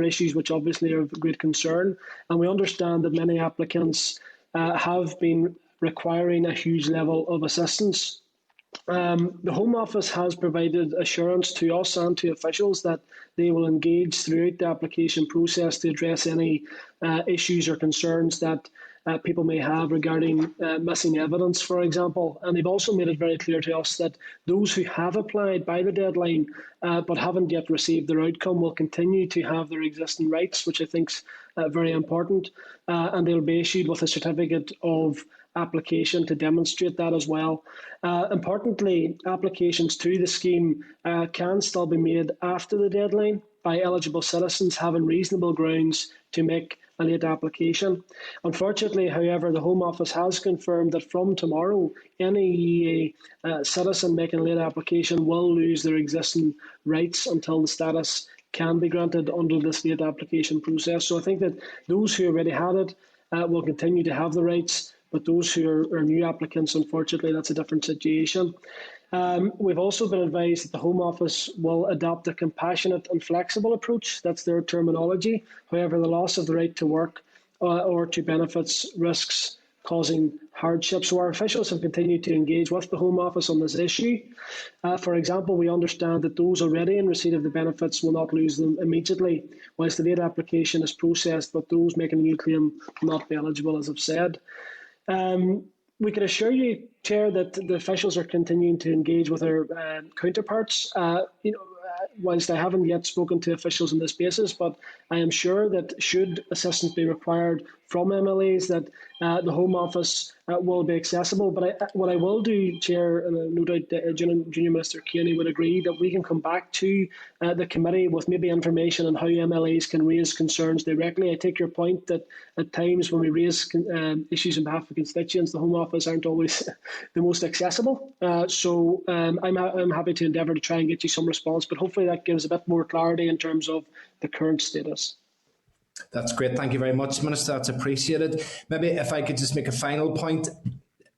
issues which obviously are of great concern. And we understand that many applicants have been requiring a huge level of assistance. The Home Office has provided assurance to us and to officials that they will engage throughout the application process to address any issues or concerns that people may have regarding missing evidence, for example. And they've also made it very clear to us that those who have applied by the deadline but haven't yet received their outcome will continue to have their existing rights, which I think is very important. And they'll be issued with a certificate of application to demonstrate that as well. Importantly, applications to the scheme can still be made after the deadline by eligible citizens having reasonable grounds to make a late application. Unfortunately, however, the Home Office has confirmed that from tomorrow, any EEA citizen making a late application will lose their existing rights until the status can be granted under this late application process. So I think that those who already had it will continue to have the rights, but those who are new applicants, unfortunately, that's a different situation. We've also been advised that the Home Office will adopt a compassionate and flexible approach. That's their terminology. However, the loss of the right to work or to benefits risks causing hardship. So our officials have continued to engage with the Home Office on this issue. For example, we understand that those already in receipt of the benefits will not lose them immediately, whilst the late application is processed, but those making a new claim will not be eligible, as I've said. We can assure you, Chair, that the officials are continuing to engage with our counterparts. Whilst I haven't yet spoken to officials on this basis, but I am sure that should assistance be required from MLAs, that the Home Office will be accessible. But what I will do, Chair, and no doubt Junior Minister Kearney would agree, that we can come back to the committee with maybe information on how MLAs can raise concerns directly. I take your point that at times when we raise issues on behalf of constituents, the Home Office aren't always the most accessible. So I'm happy to endeavour to try and get you some response, but hopefully that gives a bit more clarity in terms of the current status. That's great. Thank you very much, Minister. That's appreciated. Maybe if I could just make a final point.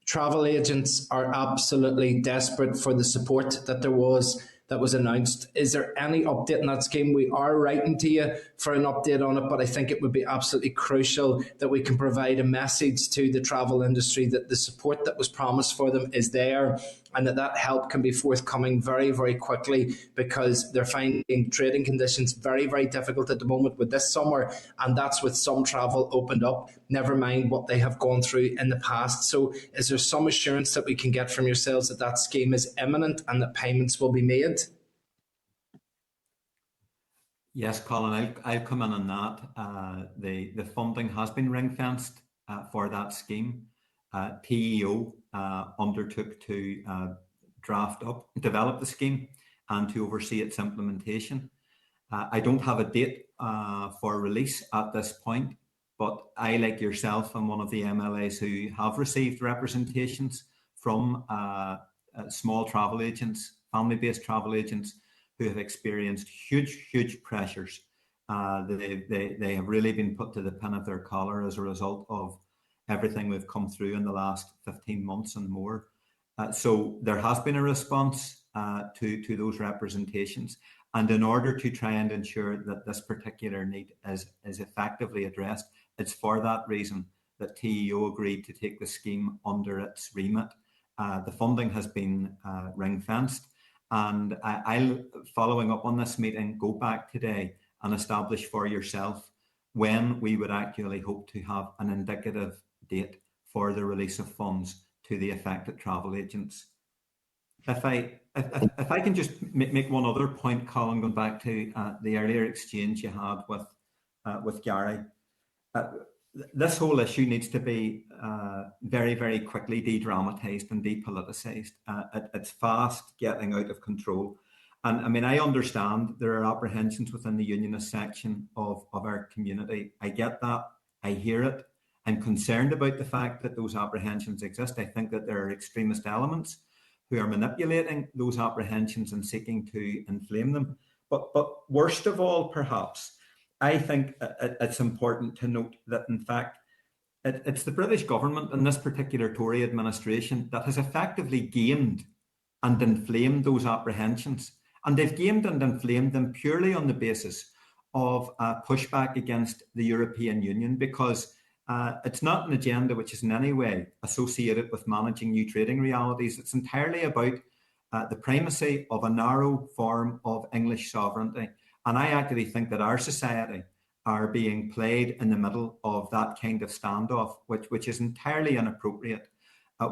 Travel agents are absolutely desperate for the support that was announced. Is there any update on that scheme? We are writing to you for an update on it, but I think it would be absolutely crucial that we can provide a message to the travel industry that the support that was promised for them is there, and that help can be forthcoming very, very quickly, because they're finding trading conditions very, very difficult at the moment with this summer, and that's with some travel opened up, never mind what they have gone through in the past. So is there some assurance that we can get from yourselves that that scheme is imminent and that payments will be made? Yes, Colin, I'll come in on that. The funding has been ring-fenced for that scheme. TEO undertook to develop the scheme and to oversee its implementation. I don't have a date for release at this point, but I, like yourself, am one of the MLAs who have received representations from small travel agents, family-based travel agents, who have experienced huge pressures. They have really been put to the pin of their collar as a result of everything we've come through in the last 15 months and more. So there has been a response to those representations. And in order to try and ensure that this particular need is effectively addressed, it's for that reason that TEO agreed to take the scheme under its remit. The funding has been ring-fenced. And I'll, following up on this meeting, go back today and establish for yourself when we would actually hope to have an indicative date for the release of funds to the affected travel agents. If I can just make one other point, Colin, going back to the earlier exchange you had with Gary. This whole issue needs to be very, very quickly de-dramatised and depoliticised. It's fast getting out of control. And I mean, I understand there are apprehensions within the unionist section of our community. I get that. I hear it. I'm concerned about the fact that those apprehensions exist. I think that there are extremist elements who are manipulating those apprehensions and seeking to inflame them. But worst of all, perhaps, I think it's important to note that, in fact, it's the British government and this particular Tory administration that has effectively gamed and inflamed those apprehensions. And they've gamed and inflamed them purely on the basis of pushback against the European Union, because it's not an agenda which is in any way associated with managing new trading realities. It's entirely about the primacy of a narrow form of English sovereignty. And I actually think that our society are being played in the middle of that kind of standoff, which is entirely inappropriate,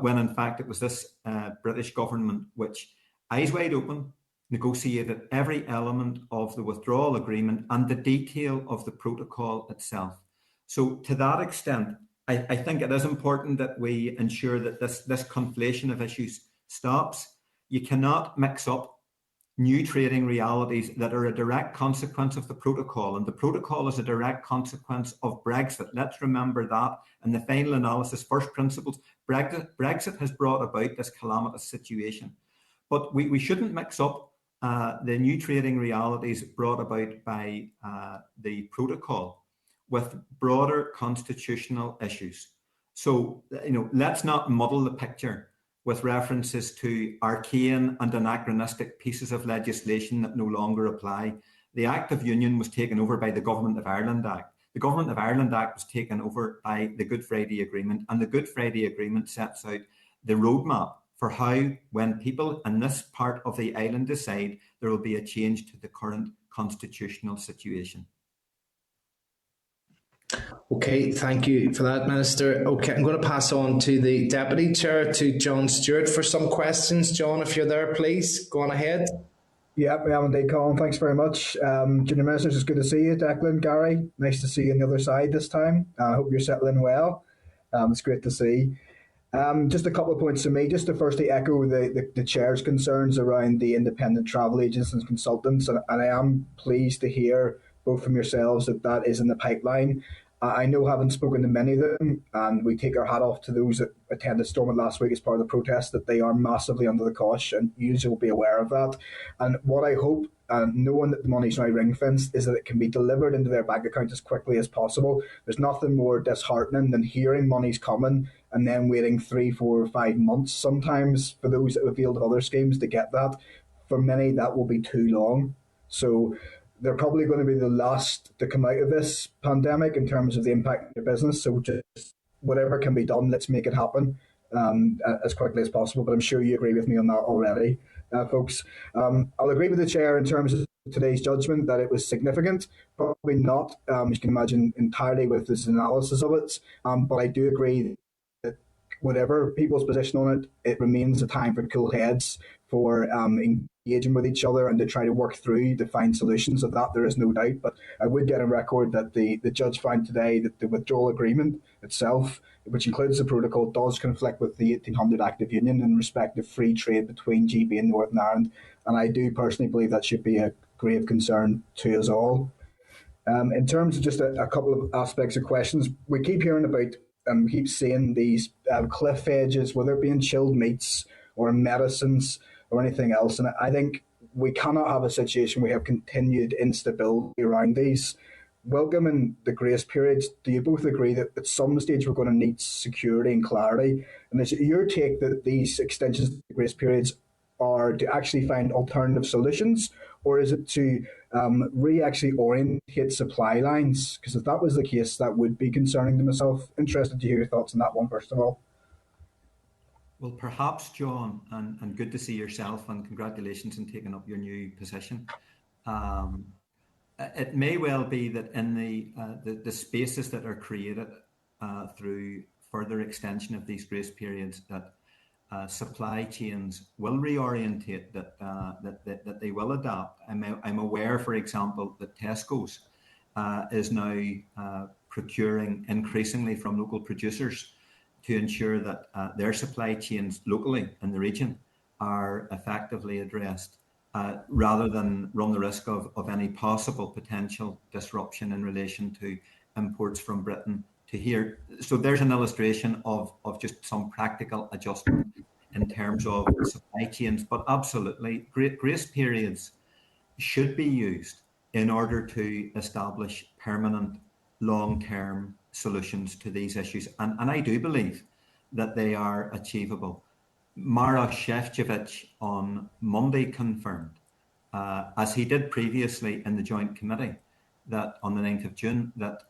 when in fact it was this British government which, eyes wide open, negotiated every element of the withdrawal agreement and the detail of the protocol itself. So to that extent, I think it is important that we ensure that this conflation of issues stops. You cannot mix up new trading realities that are a direct consequence of the protocol, and the protocol is a direct consequence of Brexit. Let's remember that in the final analysis, first principles. Brexit has brought about this calamitous situation, but we shouldn't mix up the new trading realities brought about by the protocol with broader constitutional issues. So, let's not muddle the picture with references to arcane and anachronistic pieces of legislation that no longer apply. The Act of Union was taken over by the Government of Ireland Act. The Government of Ireland Act was taken over by the Good Friday Agreement, and the Good Friday Agreement sets out the roadmap for how, when people in this part of the island decide, there will be a change to the current constitutional situation. Okay, thank you for that, Minister. Okay, I'm going to pass on to the Deputy Chair, to John Stewart, for some questions. John, if you're there, please, go on ahead. Yeah, we have indeed, Colin. Thanks very much. Junior Ministers, it's good to see you. Declan, Gary, nice to see you on the other side this time. I hope you're settling well. It's great to see. Just a couple of points from me. Just to firstly echo the Chair's concerns around the independent travel agents and consultants, and I am pleased to hear both from yourselves that is in the pipeline. I know, having spoken to many of them, and we take our hat off to those that attended Stormont last week as part of the protest, that they are massively under the cosh, and you will be aware of that. And what I hope, knowing that the money's now ring-fenced, is that it can be delivered into their bank account as quickly as possible. There's nothing more disheartening than hearing money's coming and then waiting 3, 4, or 5 months sometimes for those that have availed of other schemes to get that. For many, that will be too long. So they're probably going to be the last to come out of this pandemic in terms of the impact on their business. So just whatever can be done, let's make it happen as quickly as possible. But I'm sure you agree with me on that already, folks. I'll agree with the Chair in terms of today's judgment that it was significant. Probably not, as you can imagine, entirely with this analysis of it. But I do agree that whatever people's position on it, it remains a time for cool heads, for engaging with each other and to try to work through to find solutions. Of that, there is no doubt. But I would get a record that the judge found today that the withdrawal agreement itself, which includes the protocol, does conflict with the 1800 Act of Union in respect of free trade between GB and Northern Ireland. And I do personally believe that should be a grave concern to us all. In terms of just a couple of aspects of questions, we keep hearing about and keep seeing these cliff edges, whether it be in chilled meats or medicines or anything else. And I think we cannot have a situation where we have continued instability around these. Welcoming the grace periods, do you both agree that at some stage we're going to need security and clarity? And is it your take that these extensions of the grace periods are to actually find alternative solutions, or is it to actually orientate supply lines? Because if that was the case, that would be concerning to myself. Interested to hear your thoughts on that one, first of all. Well, perhaps, John, and good to see yourself, and congratulations on taking up your new position. It may well be that in the spaces that are created through further extension of these grace periods, that supply chains will reorientate, that they will adapt. I'm aware, for example, that Tesco's is now procuring increasingly from local producers to ensure that their supply chains locally in the region are effectively addressed, rather than run the risk of any possible potential disruption in relation to imports from Britain to here. So there's an illustration of just some practical adjustment in terms of supply chains. But absolutely, grace periods should be used in order to establish permanent, long-term solutions to these issues. And I do believe that they are achievable. Maroš Šefčovič on Monday confirmed, as he did previously in the Joint Committee, that on the 9th of June, that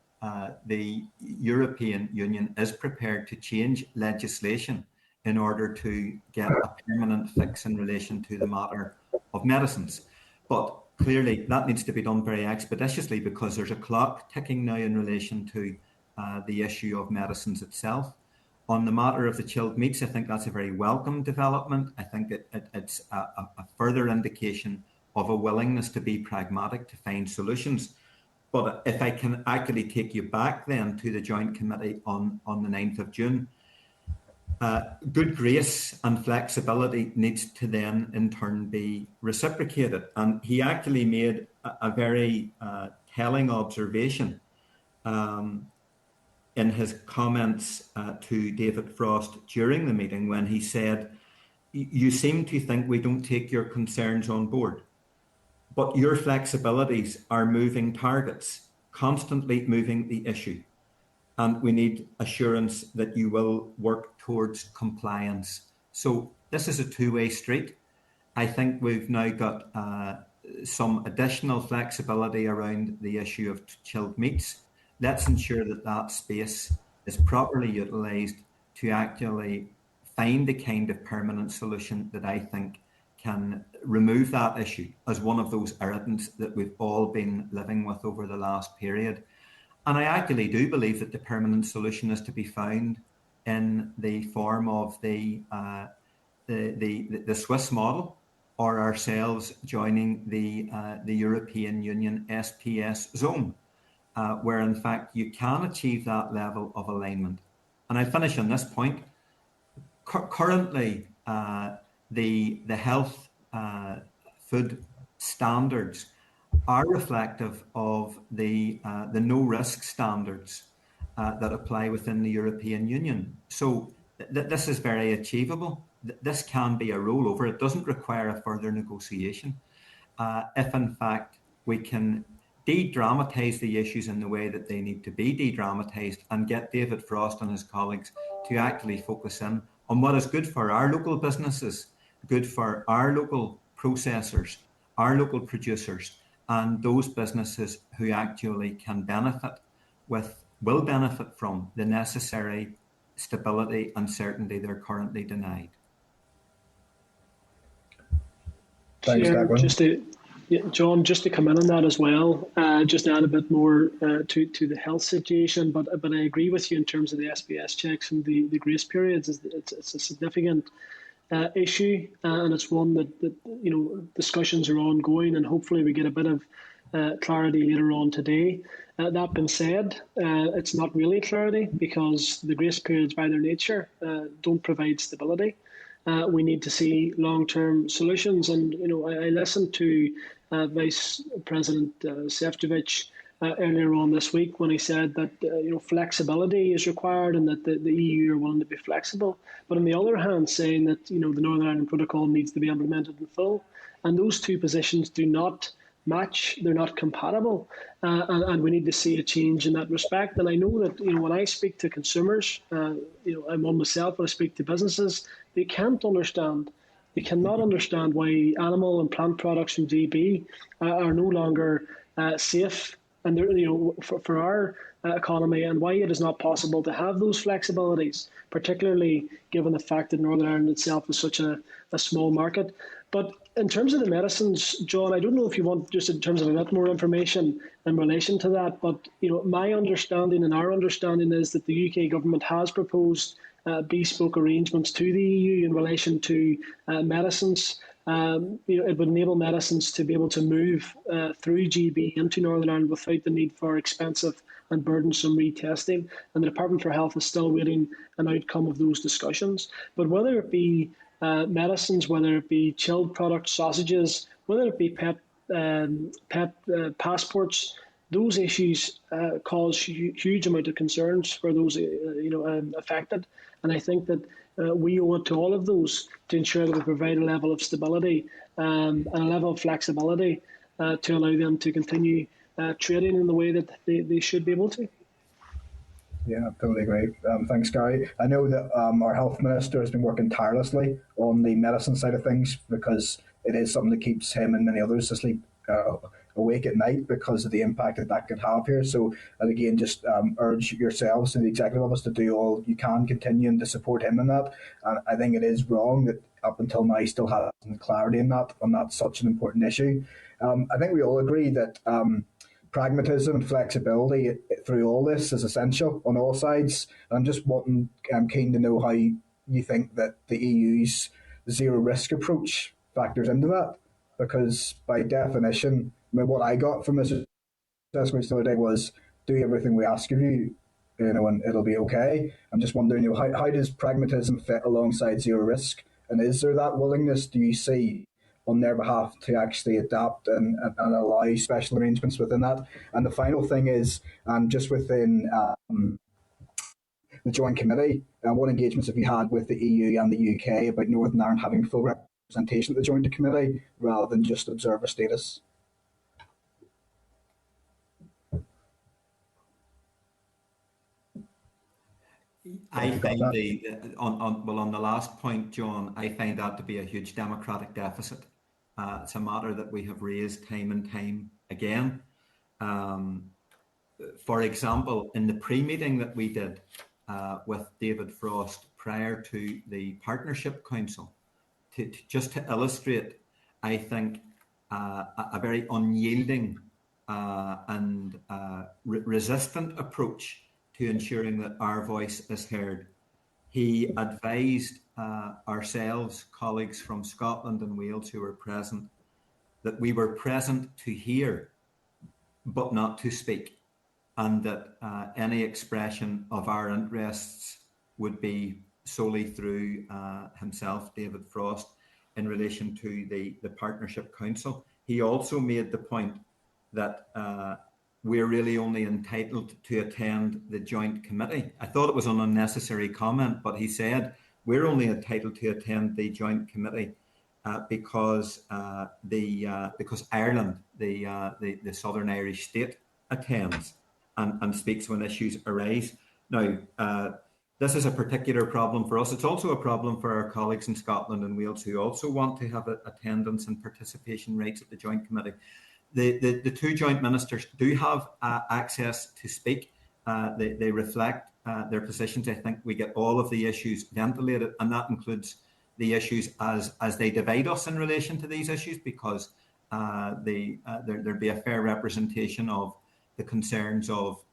the European Union is prepared to change legislation in order to get a permanent fix in relation to the matter of medicines. But clearly that needs to be done very expeditiously, because there's a clock ticking now in relation to the issue of medicines itself. On the matter of the chilled meats, I think that's a very welcome development. I think it's a further indication of a willingness to be pragmatic, to find solutions. But if I can actually take you back then to the Joint Committee on the 9th of June, good grace and flexibility needs to then in turn be reciprocated. And he actually made a very telling observation in his comments to David Frost during the meeting, when he said, "You seem to think we don't take your concerns on board, but your flexibilities are moving targets, constantly moving the issue. And we need assurance that you will work towards compliance." So this is a two-way street. I think we've now got some additional flexibility around the issue of chilled meats. Let's ensure that that space is properly utilised to actually find the kind of permanent solution that I think can remove that issue as one of those irritants that we've all been living with over the last period. And I actually do believe that the permanent solution is to be found in the form of the Swiss model, or ourselves joining the European Union SPS zone, where in fact you can achieve that level of alignment. And I finish on this point. Currently, the health food standards are reflective of the no risk standards that apply within the European Union. So this is very achievable. This can be a rollover. It doesn't require a further negotiation. If in fact we can de-dramatise the issues in the way that they need to be de-dramatised, and get David Frost and his colleagues to actually focus in on what is good for our local businesses, good for our local processors, our local producers, and those businesses who actually can benefit will benefit from the necessary stability and certainty they're currently denied. Thanks, Declan. John, just to come in on that as well, just add a bit more to the health situation, but I agree with you in terms of the SBS checks and the grace periods. It's a significant issue, and it's one that discussions are ongoing, and hopefully we get a bit of clarity later on today. That being said, it's not really clarity, because the grace periods by their nature don't provide stability. We need to see long-term solutions, and I listened to Vice President Šefčovič earlier on this week when he said that flexibility is required and that the EU are willing to be flexible, but on the other hand saying that the Northern Ireland Protocol needs to be implemented in full, and those two positions do not match, they're not compatible, and we need to see a change in that respect. And I know that when I speak to consumers, I'm one myself, when I speak to businesses, they cannot understand why animal and plant products from GB are no longer safe, and for our economy, and why it is not possible to have those flexibilities, particularly given the fact that Northern Ireland itself is such a small market. But in terms of the medicines, John, I don't know if you want just in terms of a bit more information in relation to that, but my understanding and our understanding is that the UK government has proposed bespoke arrangements to the EU in relation to medicines. It would enable medicines to be able to move through GB into Northern Ireland without the need for expensive and burdensome retesting. And the Department for Health is still waiting an outcome of those discussions. But whether it be medicines, whether it be chilled products, sausages, whether it be pet passports, those issues cause huge amount of concerns for those affected. And I think that we owe it to all of those to ensure that we provide a level of stability and a level of flexibility to allow them to continue trading in the way that they should be able to. Yeah, totally agree. Thanks, Gary. I know that our health minister has been working tirelessly on the medicine side of things, because it is something that keeps him and many others asleep awake at night because of the impact that could have here. So, and again, just urge yourselves and the executive office to do all you can, continuing to support him in that. And I think it is wrong that up until now he still hasn't clarity in that, on that such an important issue. I think we all agree that pragmatism and flexibility through all this is essential on all sides. And I'm keen to know how you think that the EU's zero risk approach factors into that, because by definition, what I got from Mr. Šefčovič the other day was, do everything we ask of you and it'll be okay. I'm just wondering, how does pragmatism fit alongside zero risk? And is there that willingness, do you see, on their behalf to actually adapt and allow special arrangements within that? And the final thing is, just within the Joint Committee, what engagements have you had with the EU and the UK about Northern Ireland having full representation at the Joint Committee rather than just observer status? I find on the last point, John, I find that to be a huge democratic deficit. It's a matter that we have raised time and time again. For example, in the pre-meeting that we did with David Frost prior to the Partnership Council, just to illustrate, I think, a very unyielding and resistant approach to ensuring that our voice is heard. He advised ourselves, colleagues from Scotland and Wales who were present, that we were present to hear, but not to speak, and that any expression of our interests would be solely through himself, David Frost, in relation to the Partnership Council. He also made the point that we're really only entitled to attend the Joint Committee. I thought it was an unnecessary comment, but he said we're only entitled to attend the Joint Committee because Ireland, the Southern Irish state, attends and speaks when issues arise. Now, this is a particular problem for us. It's also a problem for our colleagues in Scotland and Wales who also want to have attendance and participation rights at the Joint Committee. The two joint ministers do have access to speak. They reflect their positions. I think we get all of the issues ventilated, and that includes the issues as they divide us in relation to these issues, because there'd be a fair representation of the concerns of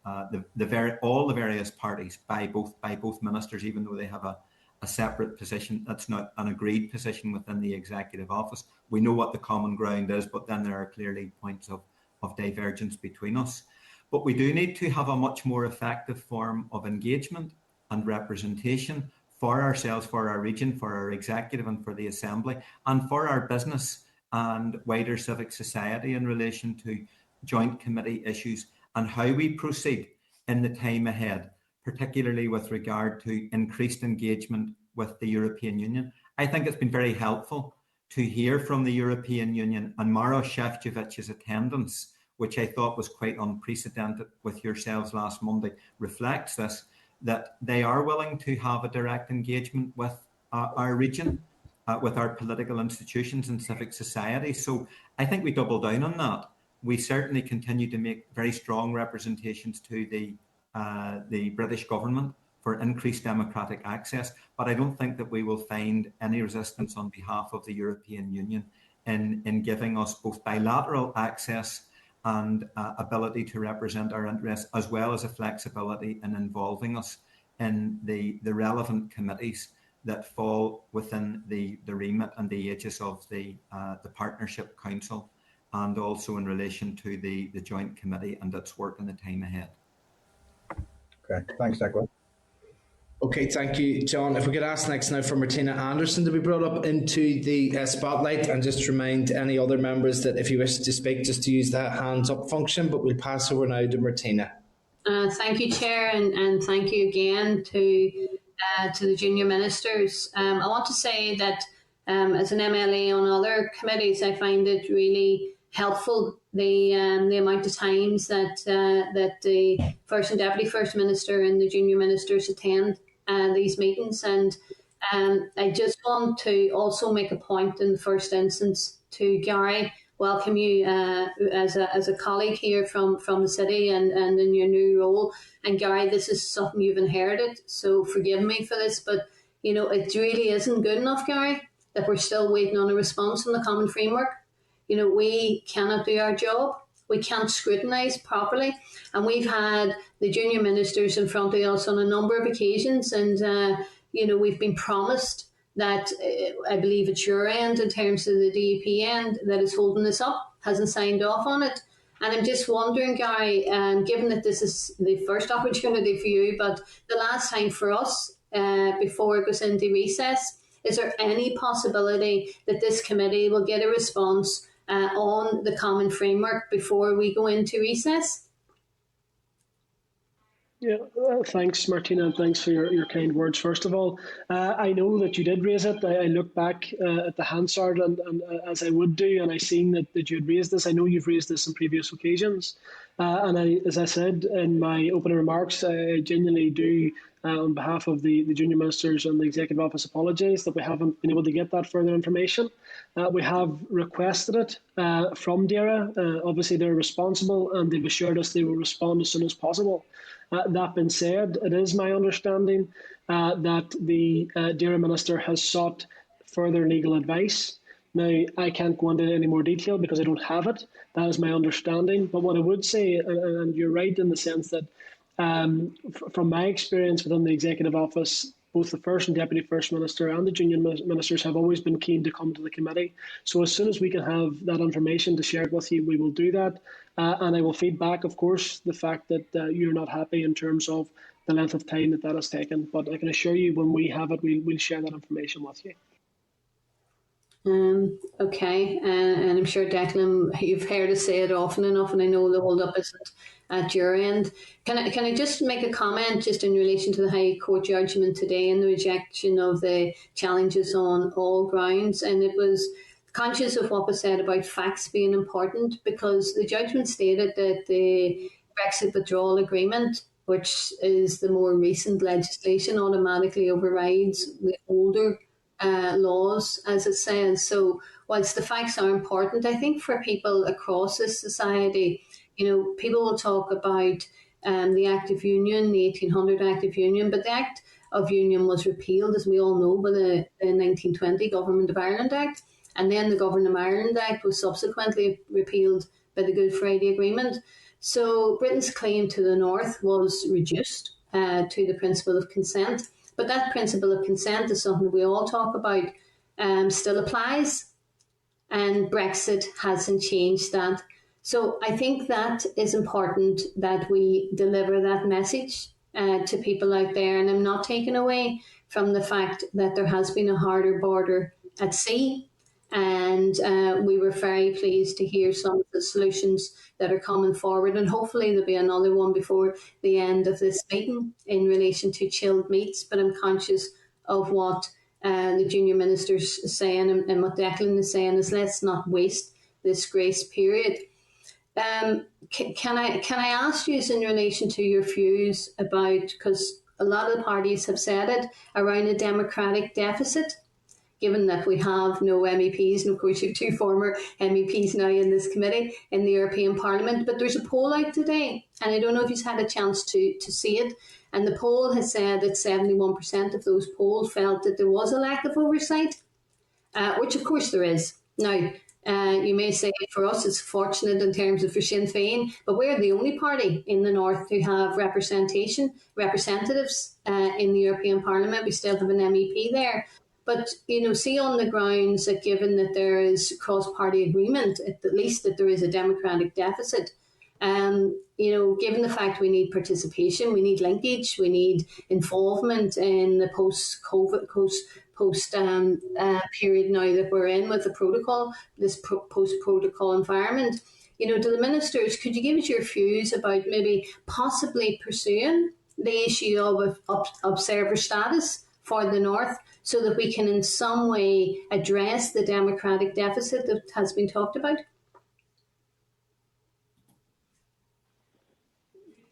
all the various parties by both ministers, even though they have a separate position. That's not an agreed position within the Executive Office. We know what the common ground is, but then there are clearly points of divergence between us. But we do need to have a much more effective form of engagement and representation for ourselves, for our region, for our executive and for the Assembly, and for our business and wider civic society in relation to Joint Committee issues and how we proceed in the time ahead, particularly with regard to increased engagement with the European Union. I think it's been very helpful to hear from the European Union, and Maros Šefčovič's attendance, which I thought was quite unprecedented with yourselves last Monday, reflects this, that they are willing to have a direct engagement with our region, with our political institutions and civic society. So I think we double down on that. We certainly continue to make very strong representations to the British government for increased democratic access, but I don't think that we will find any resistance on behalf of the European Union in giving us both bilateral access and ability to represent our interests, as well as a flexibility in involving us in the relevant committees that fall within the remit and the aegis of the Partnership Council, and also in relation to the Joint Committee and its work in the time ahead. Okay, thanks, Declan. Okay, thank you, John. If we could ask next now for Martina Anderson to be brought up into the spotlight, and just remind any other members that if you wish to speak, just to use that hands up function, but we'll pass over now to Martina. Thank you, Chair, and thank you again to the junior ministers. I want to say that as an MLA on other committees, I find it really helpful the amount of times that the First and Deputy First Minister and the junior ministers attend these meetings. And I just want to also make a point in the first instance to Gary, welcome you as a colleague here from the city and in your new role. And Gary, this is something you've inherited, so forgive me for this, but you know, it really isn't good enough, Gary, that we're still waiting on a response from the Common Framework. You know, we cannot do our job. We can't scrutinise properly. And we've had the junior ministers in front of us on a number of occasions. And, you know, we've been promised that, I believe it's your end in terms of the DUP end that is holding this up, hasn't signed off on it. And I'm just wondering, Gary, given that this is the first opportunity for you, but the last time for us before it goes into recess, is there any possibility that this committee will get a response on the common framework before we go into recess? Yeah, thanks, Martina, and thanks for your kind words. First of all, I know that you did raise it. I look back at the Hansard, and as I would do, and I seen that you had raised this. I know you've raised this on previous occasions. As I said in my opening remarks, I genuinely do, on behalf of the junior ministers and the Executive Office, apologise that we haven't been able to get that further information. We have requested it from DAERA. Obviously, they're responsible, and they've assured us they will respond as soon as possible. That being said, it is my understanding that the DAERA Minister has sought further legal advice. Now, I can't go into any more detail because I don't have it. That is my understanding. But what I would say, and you're right in the sense that from my experience within the Executive Office, both the First and Deputy First Minister and the junior ministers have always been keen to come to the committee. So as soon as we can have that information to share it with you, we will do that. And I will feed back, of course, the fact that you're not happy in terms of the length of time that has taken. But I can assure you when we have it, we'll share that information with you. Okay, and I'm sure, Declan, you've heard us say it often enough, and I know the hold-up isn't at your end. Can I just make a comment just in relation to the High Court judgment today and the rejection of the challenges on all grounds? And it was conscious of what was said about facts being important, because the judgment stated that the Brexit withdrawal agreement, which is the more recent legislation, automatically overrides the older laws, as it says. So whilst the facts are important, I think for people across this society, people will talk about the Act of Union, the 1800 Act of Union, but the Act of Union was repealed, as we all know, by the 1920 Government of Ireland Act, and then the Government of Ireland Act was subsequently repealed by the Good Friday Agreement. So Britain's claim to the North was reduced to the principle of consent. But that principle of consent is something we all talk about, still applies, and Brexit hasn't changed that. So I think that is important that we deliver that message to people out there. And I'm not taking away from the fact that there has been a harder border at sea. And we were very pleased to hear some of the solutions that are coming forward. And hopefully there'll be another one before the end of this meeting in relation to chilled meats. But I'm conscious of what the junior minister's saying and what Declan is saying is let's not waste this grace period. Can I ask you in relation to your views about, because a lot of the parties have said it, around a democratic deficit, given that we have no MEPs, and of course you have two former MEPs now in this committee in the European Parliament. But there's a poll out today, and I don't know if you've had a chance to see it, and the poll has said that 71% of those polled felt that there was a lack of oversight, which of course there is. Now, you may say for us it's fortunate in terms of for Sinn Féin, but we're the only party in the North who have representatives in the European Parliament. We still have an MEP there. But, see on the grounds that given that there is cross-party agreement, at least that there is a democratic deficit, given the fact we need participation, we need linkage, we need involvement in the post-COVID, post period now that we're in with the protocol, this post-protocol environment. To the ministers, could you give us your views about maybe possibly pursuing the issue of observer status for the North, so that we can in some way address the democratic deficit that has been talked about?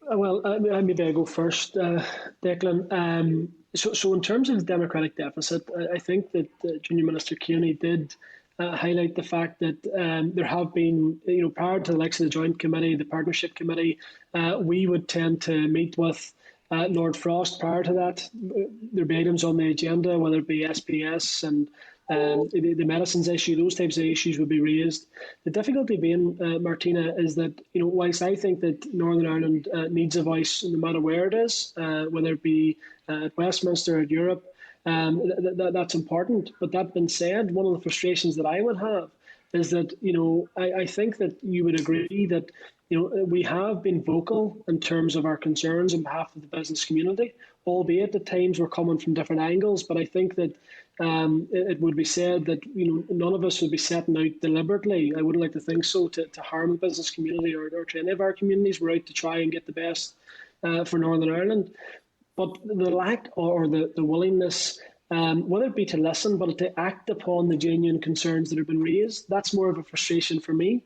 Well, maybe I go first, Declan. So in terms of the democratic deficit, I think that Junior Minister Kearney did highlight the fact that there have been, prior to the election of the Joint Committee, the Partnership Committee, we would tend to meet with Lord Frost. Prior to that, there'd be items on the agenda, whether it be SPS and the medicines issue, those types of issues would be raised. The difficulty being, Martina, is that, whilst I think that Northern Ireland needs a voice no matter where it is, whether it be at Westminster or at Europe, that's important. But that being said, one of the frustrations that I would have is that, I think that you would agree that we have been vocal in terms of our concerns on behalf of the business community, albeit at times we're coming from different angles. But I think that it would be said that none of us would be setting out deliberately. I wouldn't like to think so, to harm the business community or to any of our communities. We're out to try and get the best for Northern Ireland. But the lack or the willingness, whether it be to listen, but to act upon the genuine concerns that have been raised, that's more of a frustration for me,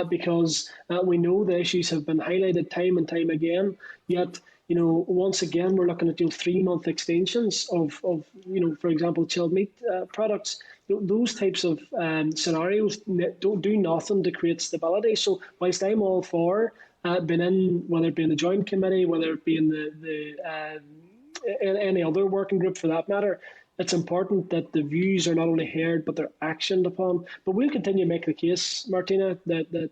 because we know the issues have been highlighted time and time again. Yet, once again, we're looking at 3-month extensions of for example, chilled meat products. Those types of scenarios don't do nothing to create stability. So whilst I'm all for being in, whether it be in the Joint Committee, whether it be in any other working group for that matter, it's important that the views are not only heard but they're actioned upon. But we'll continue to make the case, Martina, that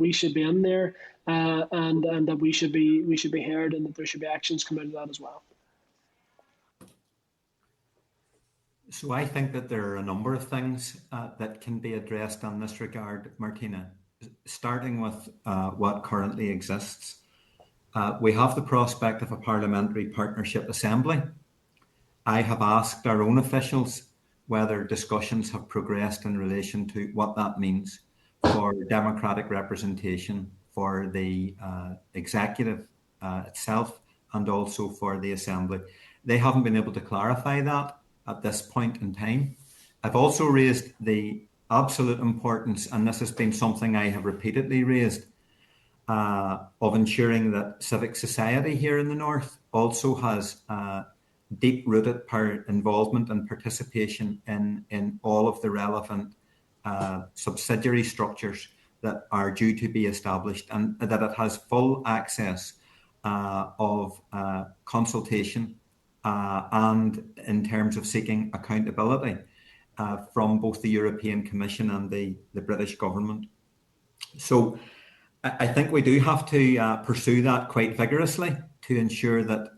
we should be in there and that we should be heard, and that there should be actions come out of that as well. So I think that there are a number of things that can be addressed in this regard, Martina, starting with what currently exists. We have the prospect of a parliamentary partnership assembly. I have asked our own officials whether discussions have progressed in relation to what that means for democratic representation, for the executive itself, and also for the assembly. They haven't been able to clarify that at this point in time. I've also raised the absolute importance, and this has been something I have repeatedly raised, of ensuring that civic society here in the North also has deep-rooted involvement and participation in all of the relevant subsidiary structures that are due to be established, and that it has full access of consultation and in terms of seeking accountability from both the European Commission and the British government. So I think we do have to pursue that quite vigorously to ensure that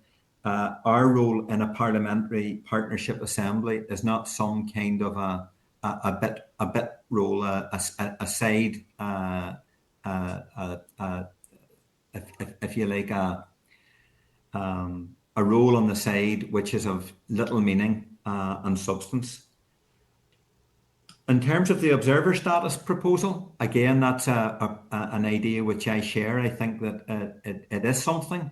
our role in a parliamentary partnership assembly is not some kind of a bit role, a side, if you like, a role on the side which is of little meaning and substance. In terms of the observer status proposal, again, that's an idea which I share. I think that it is something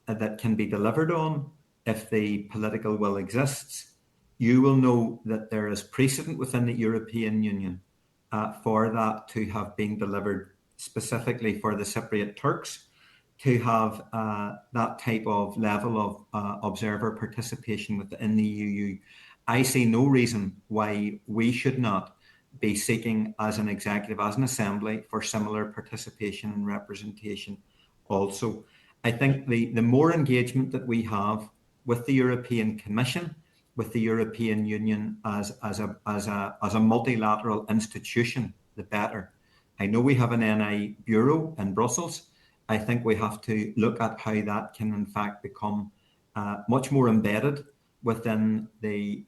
that can be delivered on if the political will exists. You will know that there is precedent within the European Union for that to have been delivered specifically for the Cypriot Turks, to have that type of level of observer participation within the EU. I see no reason why we should not be seeking as an executive, as an assembly, for similar participation and representation also. I think the more engagement that we have with the European Commission, with the European Union as a multilateral institution, the better. I know we have an NI bureau in Brussels. I think we have to look at how that can in fact become much more embedded within the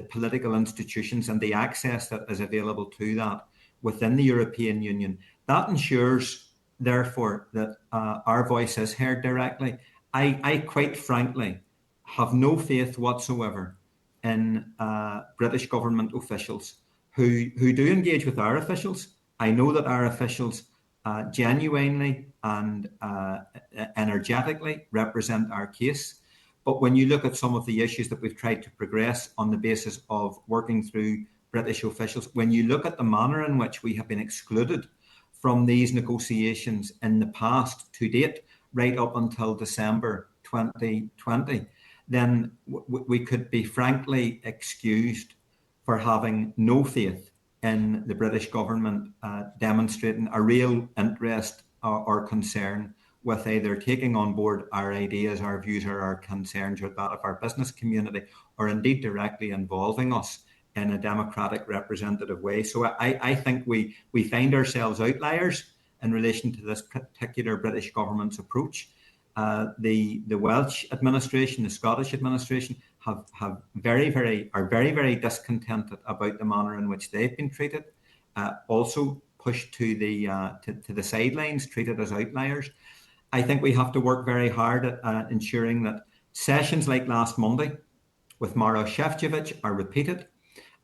political institutions and the access that is available to that within the European Union. That ensures, therefore, that our voice is heard directly. I quite frankly have no faith whatsoever in British government officials who do engage with our officials. I know that our officials genuinely and energetically represent our case. But when you look at some of the issues that we've tried to progress on the basis of working through British officials, when you look at the manner in which we have been excluded from these negotiations in the past to date, right up until December 2020, then we could be frankly excused for having no faith in the British government demonstrating a real interest or concern with either taking on board our ideas, our views, or our concerns, or that of our business community, or indeed directly involving us in a democratic representative way. So I think we find ourselves outliers in relation to this particular British government's approach. The Welsh administration, the Scottish administration are very discontented about the manner in which they've been treated. Also, pushed to the sidelines, treated as outliers. I think we have to work very hard at ensuring that sessions like last Monday with Maros Šefčovič are repeated,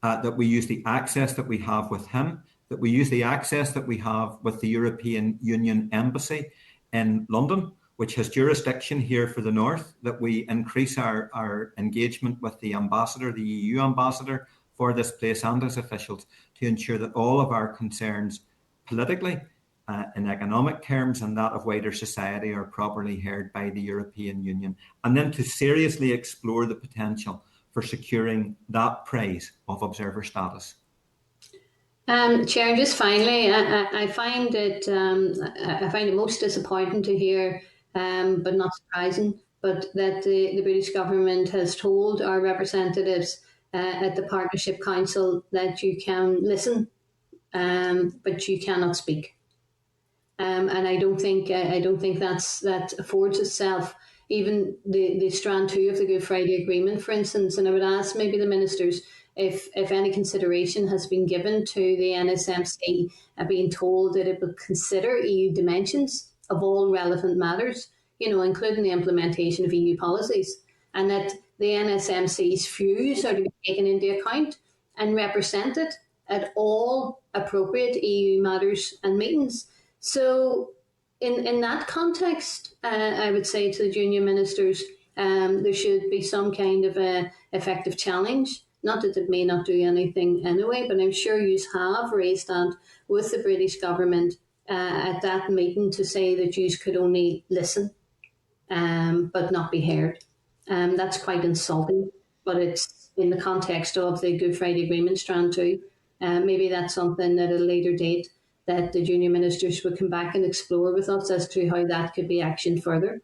that we use the access that we have with him, that we use the access that we have with the European Union Embassy in London, which has jurisdiction here for the North, that we increase our engagement with the ambassador, the EU ambassador for this place and his officials to ensure that all of our concerns politically, in economic terms and that of wider society are properly heard by the European Union, and then to seriously explore the potential for securing that prize of observer status. Chair, just finally, I find it most disappointing to hear, but not surprising, but that the British government has told our representatives at the Partnership Council that you can listen, but you cannot speak. And I don't think that affords itself. Even the strand 2 of the Good Friday Agreement, for instance, and I would ask maybe the ministers if any consideration has been given to the NSMC being told that it will consider EU dimensions of all relevant matters, including the implementation of EU policies, and that the NSMC's views are to be taken into account and represented at all appropriate EU matters and meetings. So in that context, I would say to the junior ministers, there should be some kind of a effective challenge. Not that it may not do anything anyway, but I'm sure you have raised that with the British government at that meeting to say that you could only listen, but not be heard. That's quite insulting, but it's in the context of the Good Friday Agreement strand 2. Maybe that's something that at a later date that the junior ministers would come back and explore with us as to how that could be actioned further.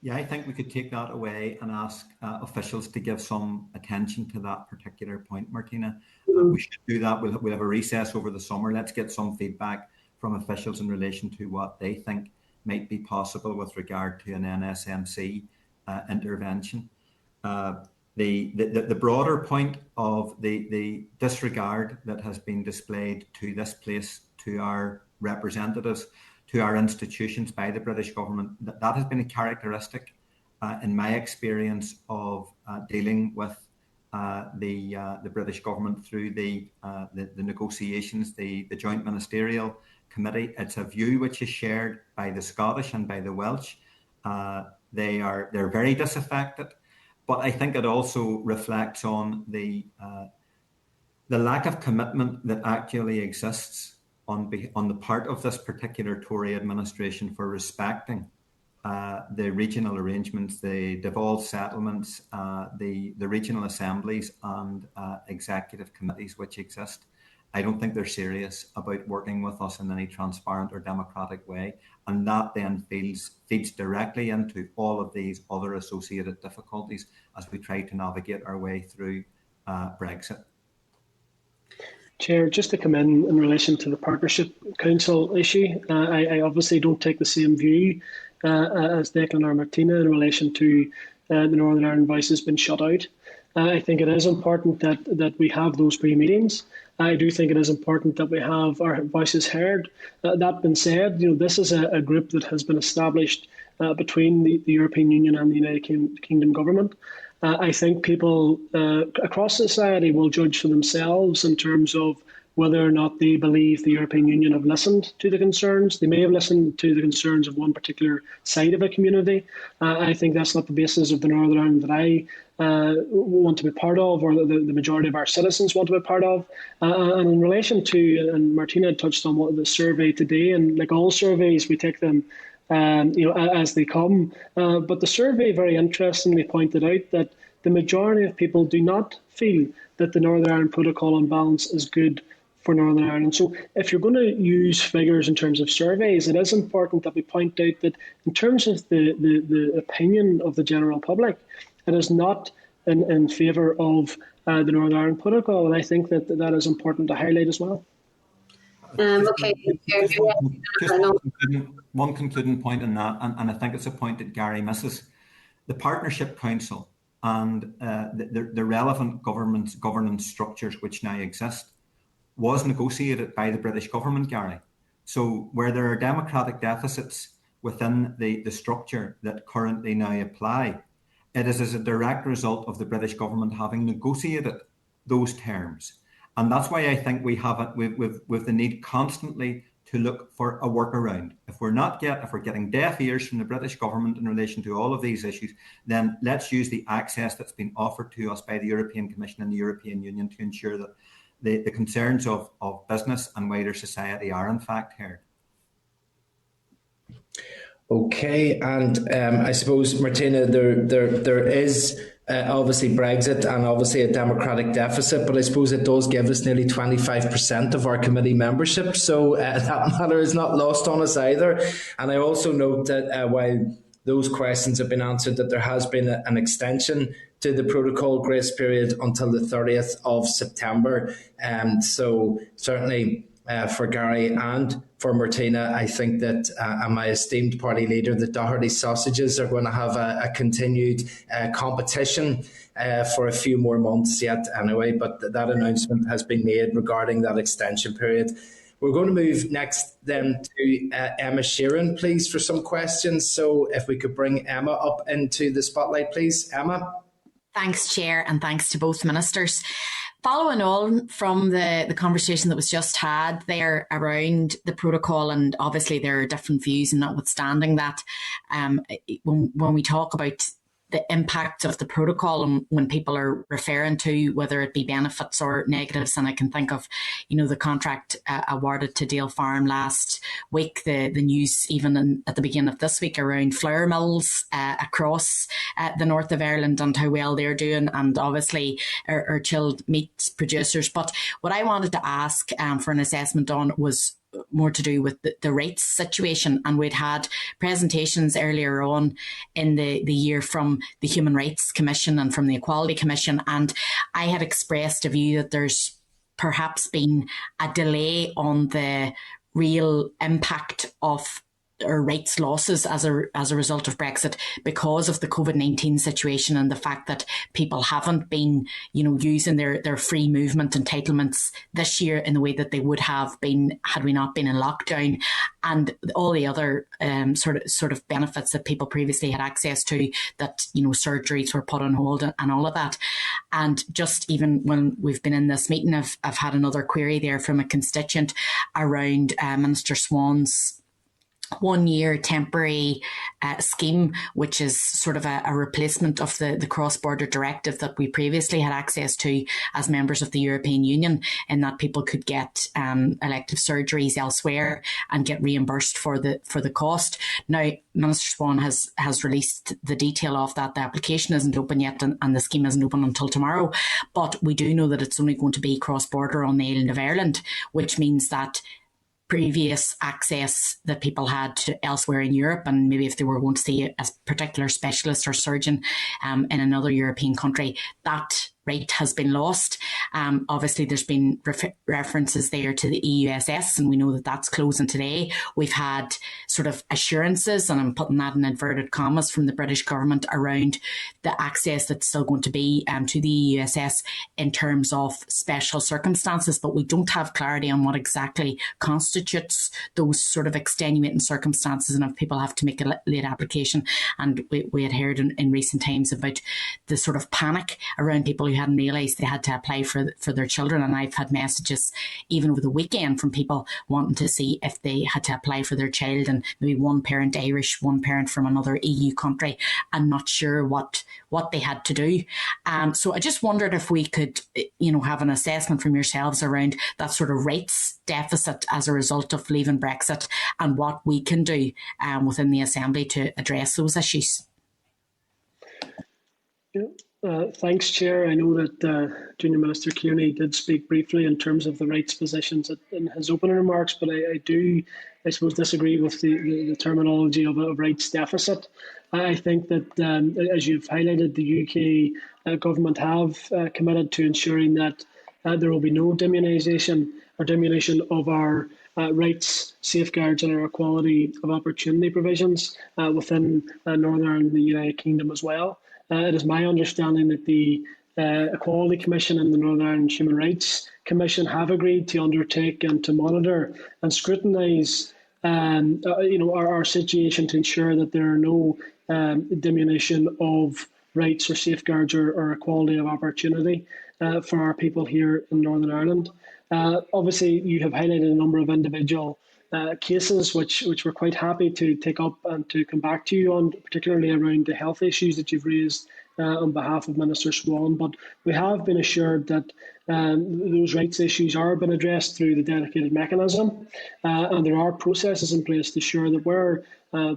Yeah, I think we could take that away and ask officials to give some attention to that particular point, Martina. We should do that. We'll have a recess over the summer. Let's get some feedback from officials in relation to what they think might be possible with regard to an NSMC intervention. The broader point of the disregard that has been displayed to this place, to our representatives, to our institutions by the British government, that has been a characteristic in my experience of dealing with the British government through the negotiations, the Joint Ministerial Committee. It's a view which is shared by the Scottish and by the Welsh. They're very disaffected, but I think it also reflects on the lack of commitment that actually exists on the part of this particular Tory administration for respecting the regional arrangements, the devolved settlements, the regional assemblies and executive committees which exist. I don't think they're serious about working with us in any transparent or democratic way. And that then feeds directly into all of these other associated difficulties as we try to navigate our way through Brexit. Chair, just to come in relation to the Partnership Council issue, I obviously don't take the same view as Declan or Martina in relation to the Northern Ireland voice has been shut out. I think it is important that we have those pre-meetings. I do think it is important that we have our voices heard. That being said, this is a group that has been established between the European Union and the United Kingdom government. I think people across society will judge for themselves in terms of whether or not they believe the European Union have listened to the concerns. They may have listened to the concerns of one particular side of a community. I think that's not the basis of the Northern Ireland that I want to be part of, or the majority of our citizens want to be part of. And in relation to, and Martina touched on what the survey today, and like all surveys, we take them as they come. But the survey very interestingly pointed out that the majority of people do not feel that the Northern Ireland Protocol on balance is good for Northern Ireland. So if you're going to use figures in terms of surveys, it is important that we point out that in terms of the opinion of the general public, it is not in favour of the Northern Ireland Protocol. And I think that is important to highlight as well. Okay. Just one concluding point in that, and I think it's a point that Gary misses. The Partnership Council and the relevant governance structures which now exist was negotiated by the British government, Gary. So where there are democratic deficits within the structure that currently now apply, it is as a direct result of the British government having negotiated those terms. And that's why I think we have it with the need constantly to look for a workaround. If we're getting deaf ears from the British government in relation to all of these issues, then let's use the access that's been offered to us by the European Commission and the European Union to ensure that the concerns of business and wider society are in fact heard. Okay, and I suppose, Martina, there is obviously Brexit and obviously a democratic deficit, but I suppose it does give us nearly 25% of our committee membership, so that matter is not lost on us either. And I also note that while those questions have been answered, that there has been an extension to the protocol grace period until the 30th of September. So certainly for Gary and for Martina, I think that my esteemed party leader, the Doherty sausages, are going to have a continued competition for a few more months yet anyway, but that announcement has been made regarding that extension period. We're going to move next then to Emma Sheeran, please, for some questions. So if we could bring Emma up into the spotlight, please. Emma. Thanks, Chair, and thanks to both ministers. Following on from the conversation that was just had there around the protocol, and obviously there are different views, and notwithstanding that, when we talk about the impact of the protocol and when people are referring to whether it be benefits or negatives, and I can think of, the contract awarded to Dale Farm last week, the news even at the beginning of this week around flour mills across the north of Ireland and how well they're doing, and obviously our chilled meat producers. But what I wanted to ask for an assessment on was more to do with the rates situation, and we'd had presentations earlier on in the year from the Human Rights Commission and from the Equality Commission, and I had expressed a view that there's perhaps been a delay on the real impact of rates losses as a result of Brexit because of the COVID-19 situation and the fact that people haven't been, using their free movement entitlements this year in the way that they would have been had we not been in lockdown, and all the other sort of benefits that people previously had access to, that, surgeries were put on hold and all of that. And just even when we've been in this meeting, I've had another query there from a constituent around Minister Swan's 1 year temporary scheme, which is sort of a replacement of the cross-border directive that we previously had access to as members of the European Union, in that people could get elective surgeries elsewhere and get reimbursed for the cost. Now, Minister Swan has released the detail of that. The application isn't open yet, and the scheme isn't open until tomorrow. But we do know that it's only going to be cross-border on the island of Ireland, which means that previous access that people had to elsewhere in Europe, and maybe if they were going to see a particular specialist or surgeon in another European country, that rate has been lost. Obviously, there's been references there to the EUSS, and we know that that's closing today. We've had sort of assurances, and I'm putting that in inverted commas, from the British government around the access that's still going to be to the EUSS in terms of special circumstances, but we don't have clarity on what exactly constitutes those sort of extenuating circumstances, and if people have to make a late application. And we had heard in recent times about the sort of panic around people who hadn't realised they had to apply for their children. And I've had messages even over the weekend from people wanting to see if they had to apply for their child, and maybe one parent Irish, one parent from another EU country, and not sure what they had to do. So I just wondered if we could, have an assessment from yourselves around that sort of rates deficit as a result of leaving Brexit, and what we can do within the Assembly to address those issues. Yeah. Thanks, Chair. I know that Junior Minister Kearney did speak briefly in terms of the rights positions in his opening remarks, but I do, I suppose, disagree with the terminology of a rights deficit. I think that, as you've highlighted, the UK government have committed to ensuring that there will be no diminution of our rights, safeguards and our equality of opportunity provisions within Northern Ireland and the United Kingdom as well. It is my understanding that the Equality Commission and the Northern Ireland Human Rights Commission have agreed to undertake and to monitor and scrutinise our situation to ensure that there are no diminution of rights or safeguards or equality of opportunity for our people here in Northern Ireland. Obviously, you have highlighted a number of individual cases which we're quite happy to take up and to come back to you on, particularly around the health issues that you've raised on behalf of Minister Swan. But we have been assured that those rights issues are being addressed through the dedicated mechanism, and there are processes in place to ensure that where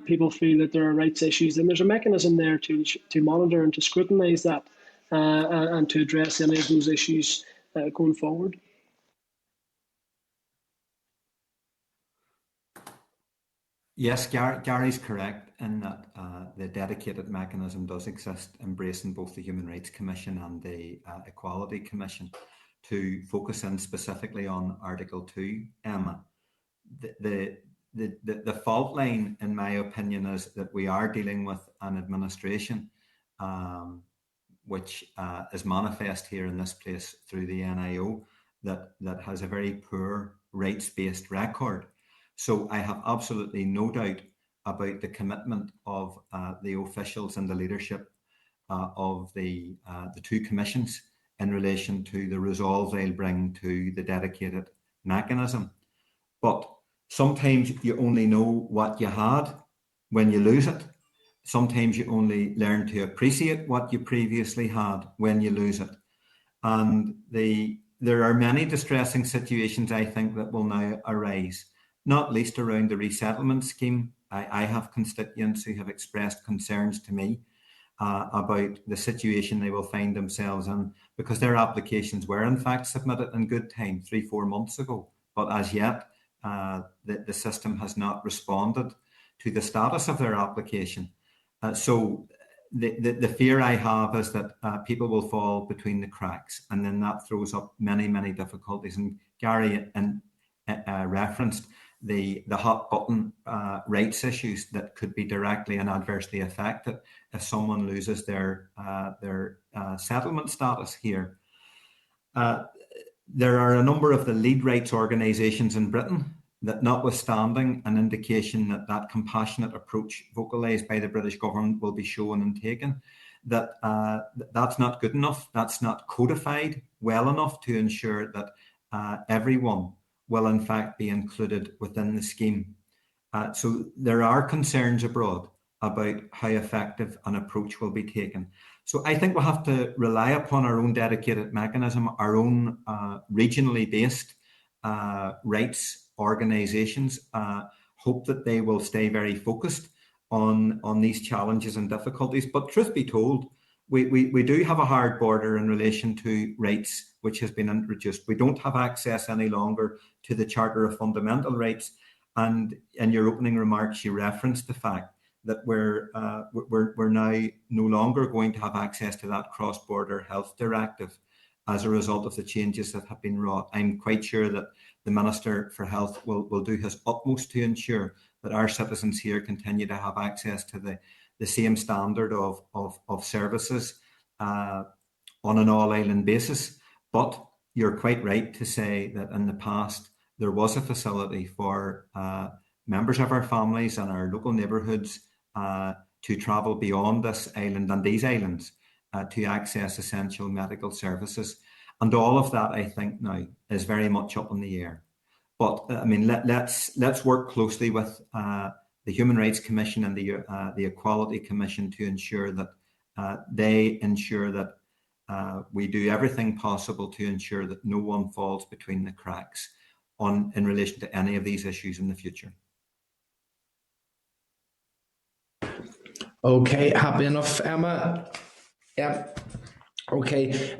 people feel that there are rights issues, then there's a mechanism there to monitor and to scrutinise that and to address any of those issues going forward. Yes, Gary's correct in that the dedicated mechanism does exist, embracing both the Human Rights Commission and the Equality Commission to focus in specifically on Article 2, Emma. The fault line, in my opinion, is that we are dealing with an administration which is manifest here in this place through the NIO that has a very poor rights-based record. So I have absolutely no doubt about the commitment of the officials and the leadership of the two commissions in relation to the resolve they'll bring to the dedicated mechanism. But sometimes you only know what you had when you lose it. Sometimes you only learn to appreciate what you previously had when you lose it. And there are many distressing situations, I think, that will now arise, not least around the resettlement scheme. I have constituents who have expressed concerns to me about the situation they will find themselves in, because their applications were in fact submitted in good time 3-4 months ago, but as yet the system has not responded to the status of their application. So the fear I have is that people will fall between the cracks, and then that throws up many difficulties. And Gary referenced the hot button rights issues that could be directly and adversely affected if someone loses their settlement status here. There are a number of the lead rights organisations in Britain that, notwithstanding an indication that compassionate approach vocalised by the British government will be shown and taken, that that's not good enough, that's not codified well enough to ensure that everyone will in fact be included within the scheme. So there are concerns abroad about how effective an approach will be taken. So I think we'll have to rely upon our own dedicated mechanism, our own regionally based rights organisations, hope that they will stay very focused on these challenges and difficulties. But truth be told, we do have a hard border in relation to rights which has been introduced. We don't have access any longer to the Charter of Fundamental Rights. And in your opening remarks, you referenced the fact that we're now no longer going to have access to that cross-border health directive as a result of the changes that have been wrought. I'm quite sure that the Minister for Health will do his utmost to ensure that our citizens here continue to have access to the same standard of services on an all-island basis. But you're quite right to say that in the past there was a facility for members of our families and our local neighbourhoods to travel beyond this island and these islands to access essential medical services. And all of that, I think, now is very much up in the air. But I mean, let's work closely with the Human Rights Commission and the Equality Commission to ensure that they ensure that we do everything possible to ensure that no one falls between the cracks in relation to any of these issues in the future. Okay, happy enough, Emma? Yeah. Okay,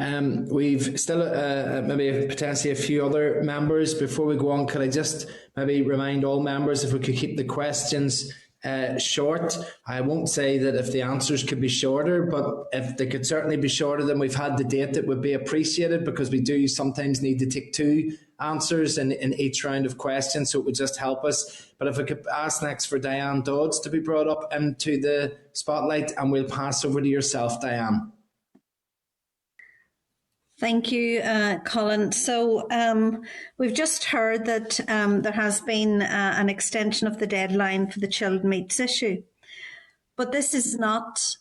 we've still maybe potentially a few other members. Before we go on, could I just maybe remind all members if we could keep the questions short? I won't say that if the answers could be shorter, but if they could certainly be shorter than we've had to date, it would be appreciated, because we do sometimes need to take 2 answers in each round of questions, so it would just help us. But if I could ask next for Diane Dodds to be brought up into the spotlight, and we'll pass over to yourself, Diane. Thank you, Colin. So we've just heard that there has been an extension of the deadline for the chilled meats issue. But this is not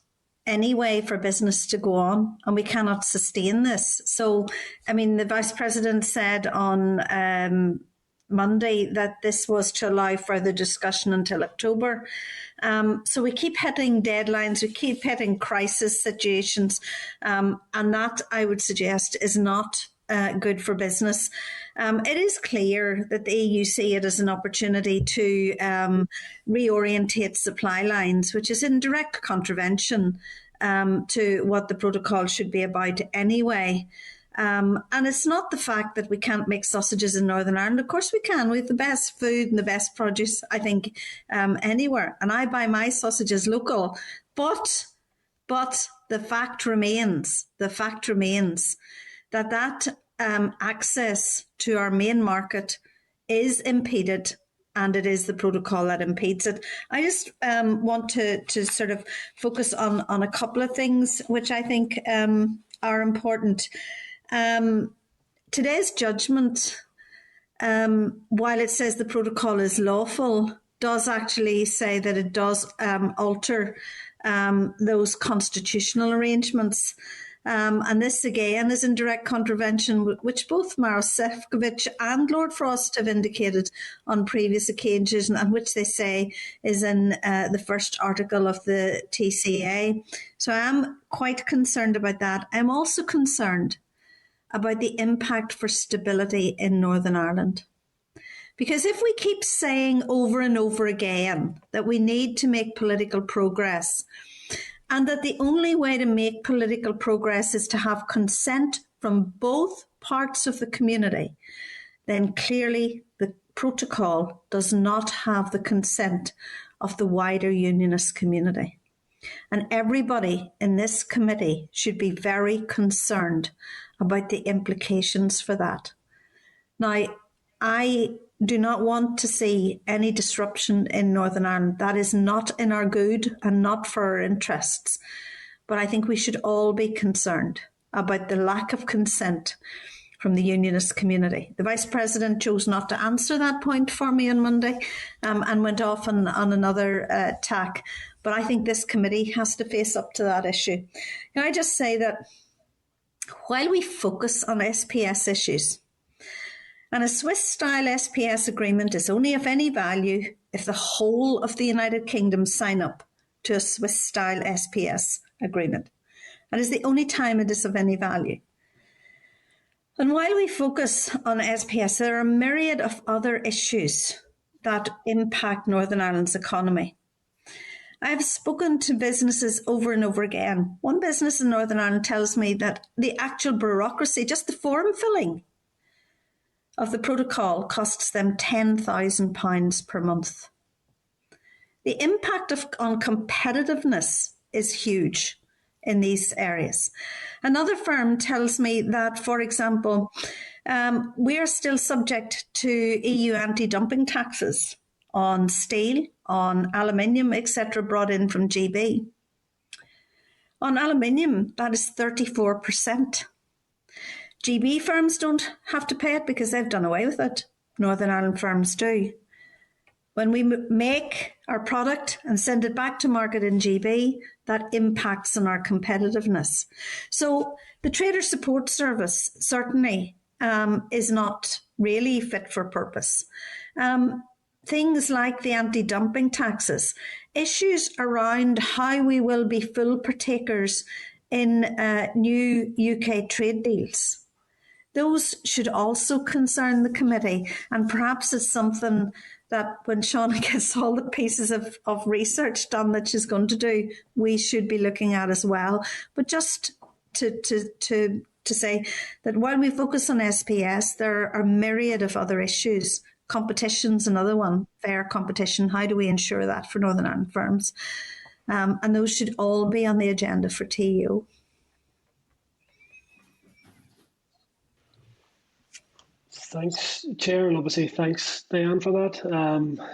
any way for business to go on, and we cannot sustain this. So, I mean, the Vice President said on Monday that this was to allow further discussion until October. So we keep hitting deadlines, we keep hitting crisis situations, and that, I would suggest, is not good for business. It is clear that the EU see it as an opportunity to reorientate supply lines, which is in direct contravention to what the protocol should be about anyway. And it's not the fact that we can't make sausages in Northern Ireland. Of course we can. We have the best food and the best produce, I think, anywhere. And I buy my sausages local. But the fact remains that access to our main market is impeded, and it is the protocol that impedes it. I just want to sort of focus on a couple of things which I think are important. Today's judgment, while it says the protocol is lawful, does actually say that it does alter those constitutional arrangements. And this again is in direct contravention, which both Maros Sefcovic and Lord Frost have indicated on previous occasions, and which they say is in the first article of the TCA. So I am quite concerned about that. I'm also concerned about the impact for stability in Northern Ireland. Because if we keep saying over and over again that we need to make political progress, and that the only way to make political progress is to have consent from both parts of the community, then clearly the protocol does not have the consent of the wider unionist community. And everybody in this committee should be very concerned about the implications for that. Now, I do not want to see any disruption in Northern Ireland. That is not in our good and not for our interests. But I think we should all be concerned about the lack of consent from the unionist community. The Vice President chose not to answer that point for me on Monday and went off on another tack. But I think this committee has to face up to that issue. Can I just say that while we focus on SPS issues, and a Swiss-style SPS agreement is only of any value if the whole of the United Kingdom sign up to a Swiss-style SPS agreement. That is the only time it is of any value. And while we focus on SPS, there are a myriad of other issues that impact Northern Ireland's economy. I've spoken to businesses over and over again. One business in Northern Ireland tells me that the actual bureaucracy, just the form filling of the protocol, costs them £10,000 per month. The impact on competitiveness is huge in these areas. Another firm tells me that, for example, we are still subject to EU anti-dumping taxes on steel, on aluminium, etc., brought in from GB. On aluminium, that is 34%. GB firms don't have to pay it because they've done away with it. Northern Ireland firms do. When we make our product and send it back to market in GB, that impacts on our competitiveness. So the Trader Support Service certainly is not really fit for purpose. Things like the anti-dumping taxes, issues around how we will be full partakers in new UK trade deals. Those should also concern the committee, and perhaps it's something that when Shauna gets all the pieces of research done that she's going to do, we should be looking at as well. But just to say that while we focus on SPS, there are a myriad of other issues. Competition's another one, fair competition. How do we ensure that for Northern Ireland firms? And those should all be on the agenda for TEO. Thanks, Chair, and obviously thanks, Diane, for that.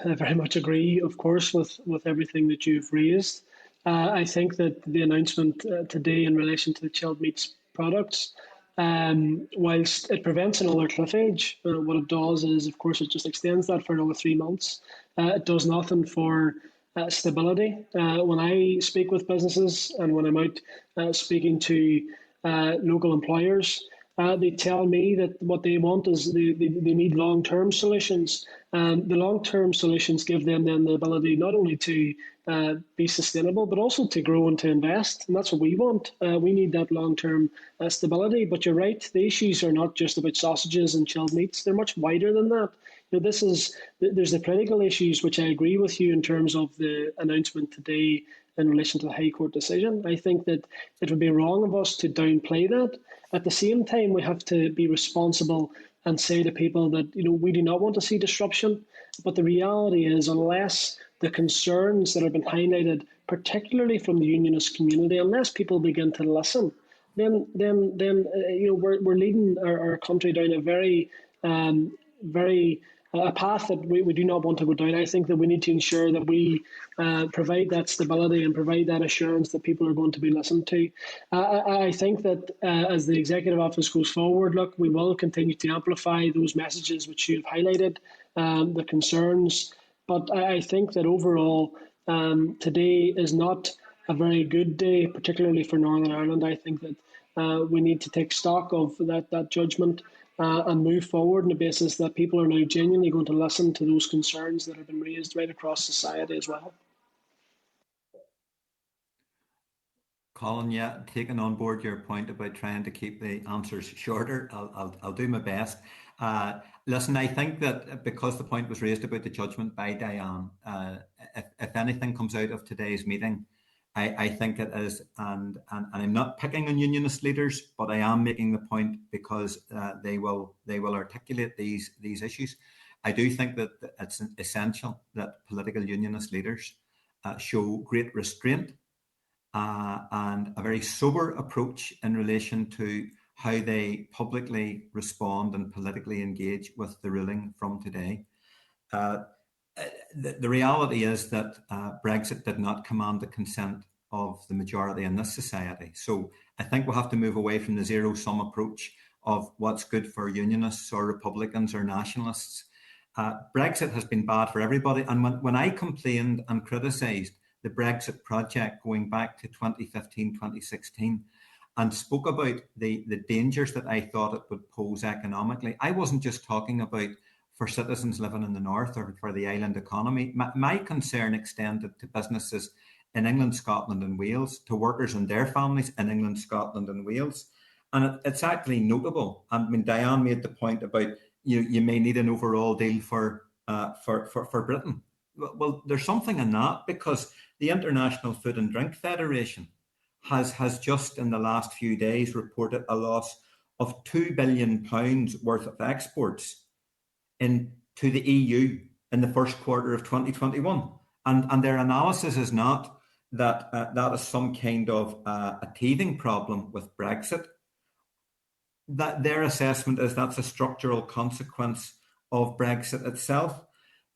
I very much agree, of course, with everything that you've raised. I think that the announcement today in relation to the chilled meats products whilst it prevents another cliff edge, what it does is, of course, it just extends that for another 3 months. It does nothing for stability. When I speak with businesses and when I'm out speaking to local employers, they tell me that what they want is they need long-term solutions. The long-term solutions give them then the ability not only to be sustainable, but also to grow and to invest. And that's what we want. We need that long-term stability. But you're right, the issues are not just about sausages and chilled meats. They're much wider than that. There's the political issues, which I agree with you in terms of the announcement today in relation to the High Court decision. I think that it would be wrong of us to downplay that. At the same time, we have to be responsible and say to people that we do not want to see disruption. But the reality is, unless the concerns that have been highlighted, particularly from the unionist community, unless people begin to listen, then we're leading our country down a very a path that we do not want to go down. I think that we need to ensure that we provide that stability and provide that assurance that people are going to be listened to. I think that as the Executive Office goes forward, look, we will continue to amplify those messages which you have highlighted, the concerns. But I think that overall, today is not a very good day, particularly for Northern Ireland. I think that we need to take stock of that judgment and move forward on the basis that people are now genuinely going to listen to those concerns that have been raised right across society as well. Colin, yeah, taking on board your point about trying to keep the answers shorter, I'll do my best. Listen, I think that because the point was raised about the judgment by Diane, if anything comes out of today's meeting, I think it is, and I'm not picking on unionist leaders, but I am making the point because they will articulate these issues. I do think that it's essential that political unionist leaders show great restraint and a very sober approach in relation to how they publicly respond and politically engage with the ruling from today. The reality is that Brexit did not command the consent of the majority in this society. So I think we'll have to move away from the zero-sum approach of what's good for unionists or Republicans or nationalists. Brexit has been bad for everybody. And when I complained and criticised the Brexit project going back to 2015, 2016, and spoke about the dangers that I thought it would pose economically, I wasn't just talking about for citizens living in the north or for the island economy. My concern extended to businesses in England, Scotland and Wales, to workers and their families in England, Scotland and Wales. And it's actually notable. I mean, Diane made the point about you may need an overall deal for Britain. Well, there's something in that, because the International Food and Drink Federation has just in the last few days reported a loss of £2 billion worth of exports to the EU in the first quarter of 2021. And their analysis is not that that is some kind of a teething problem with Brexit. That their assessment is that's a structural consequence of Brexit itself.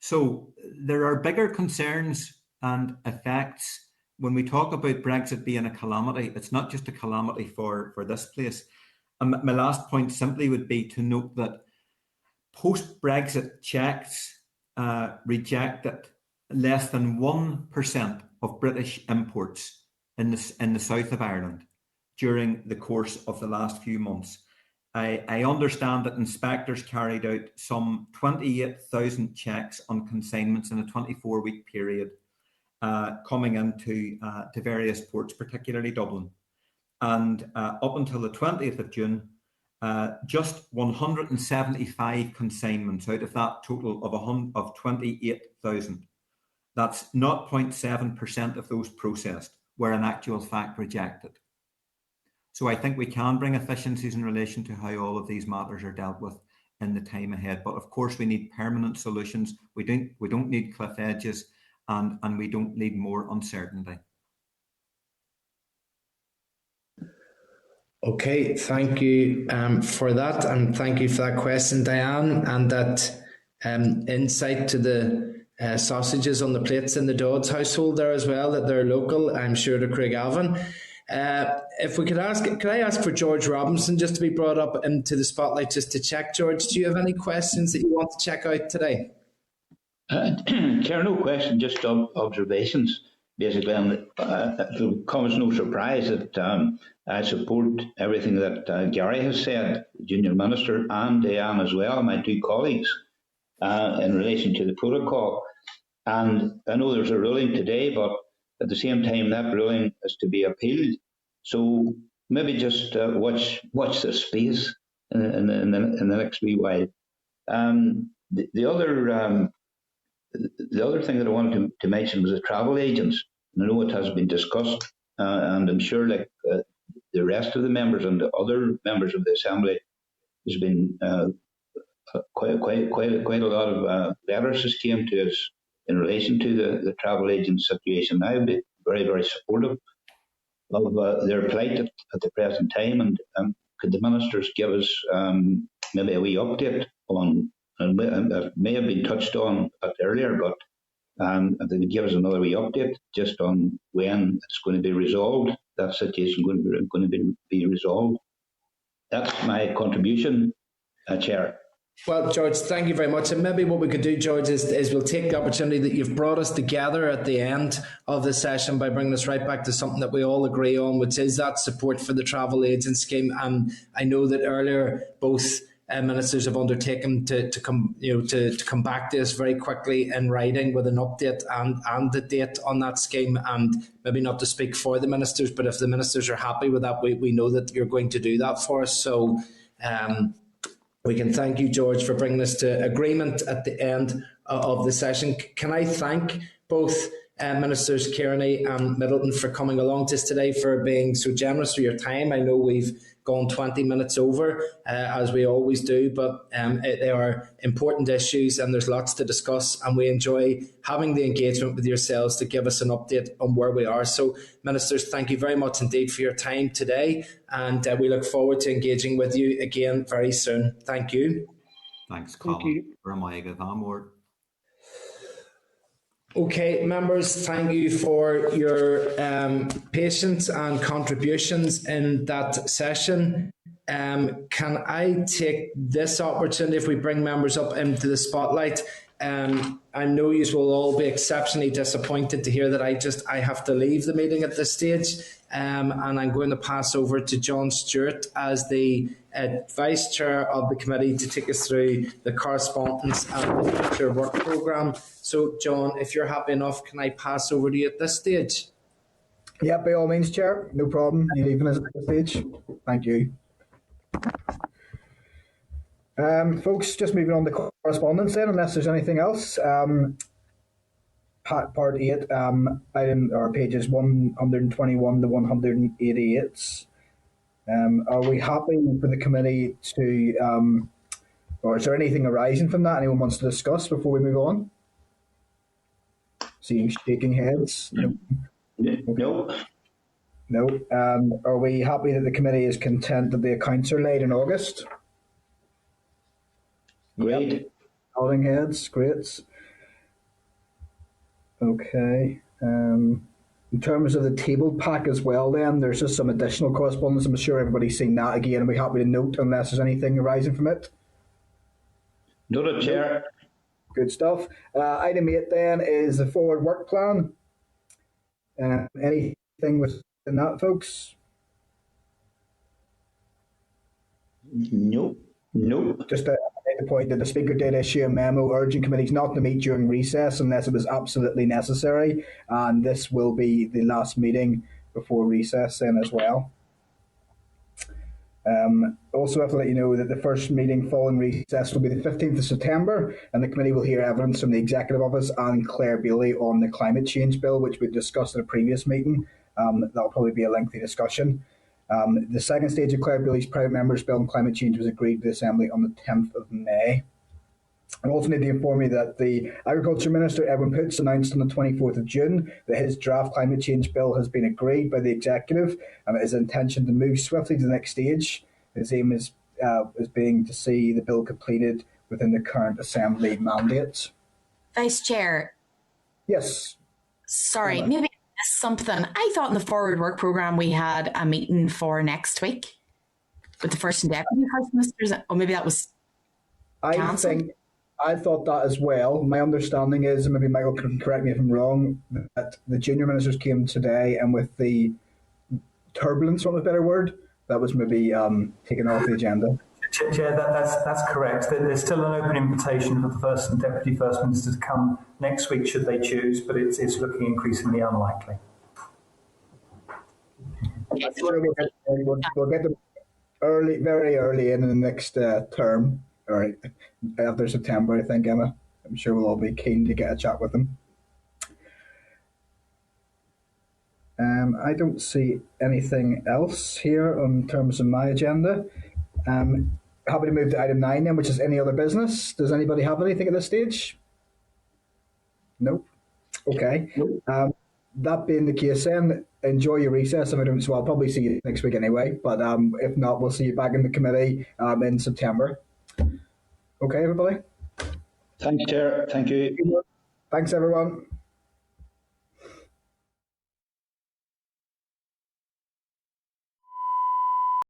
So there are bigger concerns and effects. When we talk about Brexit being a calamity, it's not just a calamity for this place. And my last point simply would be to note that post-Brexit checks rejected less than 1% of British imports in the south of Ireland during the course of the last few months. I understand that inspectors carried out some 28,000 checks on consignments in a 24-week period coming into to various ports, particularly Dublin. And up until the 20th of June, just 175 consignments out of that total of 28,000. That's 0.7% of those processed were in actual fact rejected. So I think we can bring efficiencies in relation to how all of these matters are dealt with in the time ahead. But of course, we need permanent solutions. We don't need cliff edges, and we don't need more uncertainty. Okay, thank you for that, and thank you for that question, Diane, and that insight to the sausages on the plates in the Dodds household there as well, that they're local, I'm sure, to Craigavon. If we could I ask for George Robinson just to be brought up into the spotlight just to check? George, do you have any questions that you want to check out today? Chair, no question, just observations. Basically, it comes no surprise that I support everything that Gary has said, Junior Minister, and Diane as well, my two colleagues, in relation to the protocol. And I know there's a ruling today, but at the same time, that ruling is to be appealed. So maybe just watch the space in the next wee while. The other thing that I wanted to mention was the travel agents. I know it has been discussed, and I'm sure, like the rest of the members and the other members of the Assembly, there's been quite a lot of letters that came to us in relation to the travel agent situation. I would be very, very supportive of their plight at the present time, and could the ministers give us maybe a wee update on, and it may have been touched on a bit earlier, but if they could give us another wee update just on when it's going to be resolved, that situation going to be resolved. That's my contribution, Chair. Well, George, thank you very much. And maybe what we could do, George, is we'll take the opportunity that you've brought us together at the end of the session by bringing us right back to something that we all agree on, which is that support for the travel agent scheme. And I know that earlier both ministers have undertaken to come back to us very quickly in writing with an update and the date on that scheme. And maybe not to speak for the ministers, but if the ministers are happy with that, we know that you're going to do that for us. So we can thank you, George, for bringing us to agreement at the end of the session. Can I thank both Ministers Kearney and Middleton for coming along to us today, for being so generous with your time. I know we've gone 20 minutes over, as we always do, but they are important issues and there's lots to discuss, and we enjoy having the engagement with yourselves to give us an update on where we are. So, Ministers, thank you very much indeed for your time today, and we look forward to engaging with you again very soon. Thank you. Thanks, Colin. Okay, members, thank you for your patience and contributions in that session. Can I take this opportunity, if we bring members up into the spotlight? I know you will all be exceptionally disappointed to hear that I have to leave the meeting at this stage, and I'm going to pass over to John Stewart as the Vice Chair of the committee to take us through the correspondence and the future work programme. So, John, if you're happy enough, can I pass over to you at this stage? Yeah, by all means, Chair. No problem. You're leaving us at this stage. Thank you. Folks, just moving on to correspondence then, unless there's anything else. Part 8, item or pages 121 to 188. Are we happy for the committee to, or is there anything arising from that anyone wants to discuss before we move on? Seeing shaking heads. No. No. Are we happy that the committee is content that the accounts are laid in August? Great. Yep. Nodding heads, great. Okay. In terms of the table pack as well, then there's just some additional correspondence. I'm sure everybody's seen that again, and we're happy to note unless there's anything arising from it. Noted, Chair. Good stuff. Item 8 then is the forward work plan. Anything within that, folks? Nope. Just to make the point that the Speaker did issue a memo urging committees not to meet during recess unless it was absolutely necessary, and this will be the last meeting before recess then as well. Also have to let you know that the first meeting following recess will be the 15th of September, and the committee will hear evidence from the Executive Office and Claire Bailey on the climate change bill, which we discussed at a previous meeting. That'll probably be a lengthy discussion. The second stage of Claire Bailey's private members' bill on climate change was agreed to the Assembly on the 10th of May. I also need to inform you that the Agriculture Minister, Edwin Poots, announced on the 24th of June that his draft climate change bill has been agreed by the Executive, and it is his intention to move swiftly to the next stage. His aim is being to see the bill completed within the current Assembly mandate. Vice Chair. Yes. Sorry, maybe I missed something. I thought in the forward work programme we had a meeting for next week with the First and Deputy First Ministers, or maybe that was cancelled. I thought that as well. My understanding is, and maybe Michael can correct me if I'm wrong, that the junior ministers came today, and with the turbulence, for want of a better word, that was maybe taken off the agenda. Chair, that's correct. There's still an open invitation for the First and Deputy First Minister to come next week should they choose, but it's looking increasingly unlikely. I'm sure we'll get them very early in the next term, or after September, I think, Emma. I'm sure we'll all be keen to get a chat with them. I don't see anything else here in terms of my agenda. Happy to move to item 9 then, which is any other business. Does anybody have anything at this stage? Nope. Okay. That being the case then, enjoy your recess. I'll probably see you next week anyway, but if not, we'll see you back in the committee in September. Okay, everybody? Thanks, Chair. Thank you. Thanks, everyone.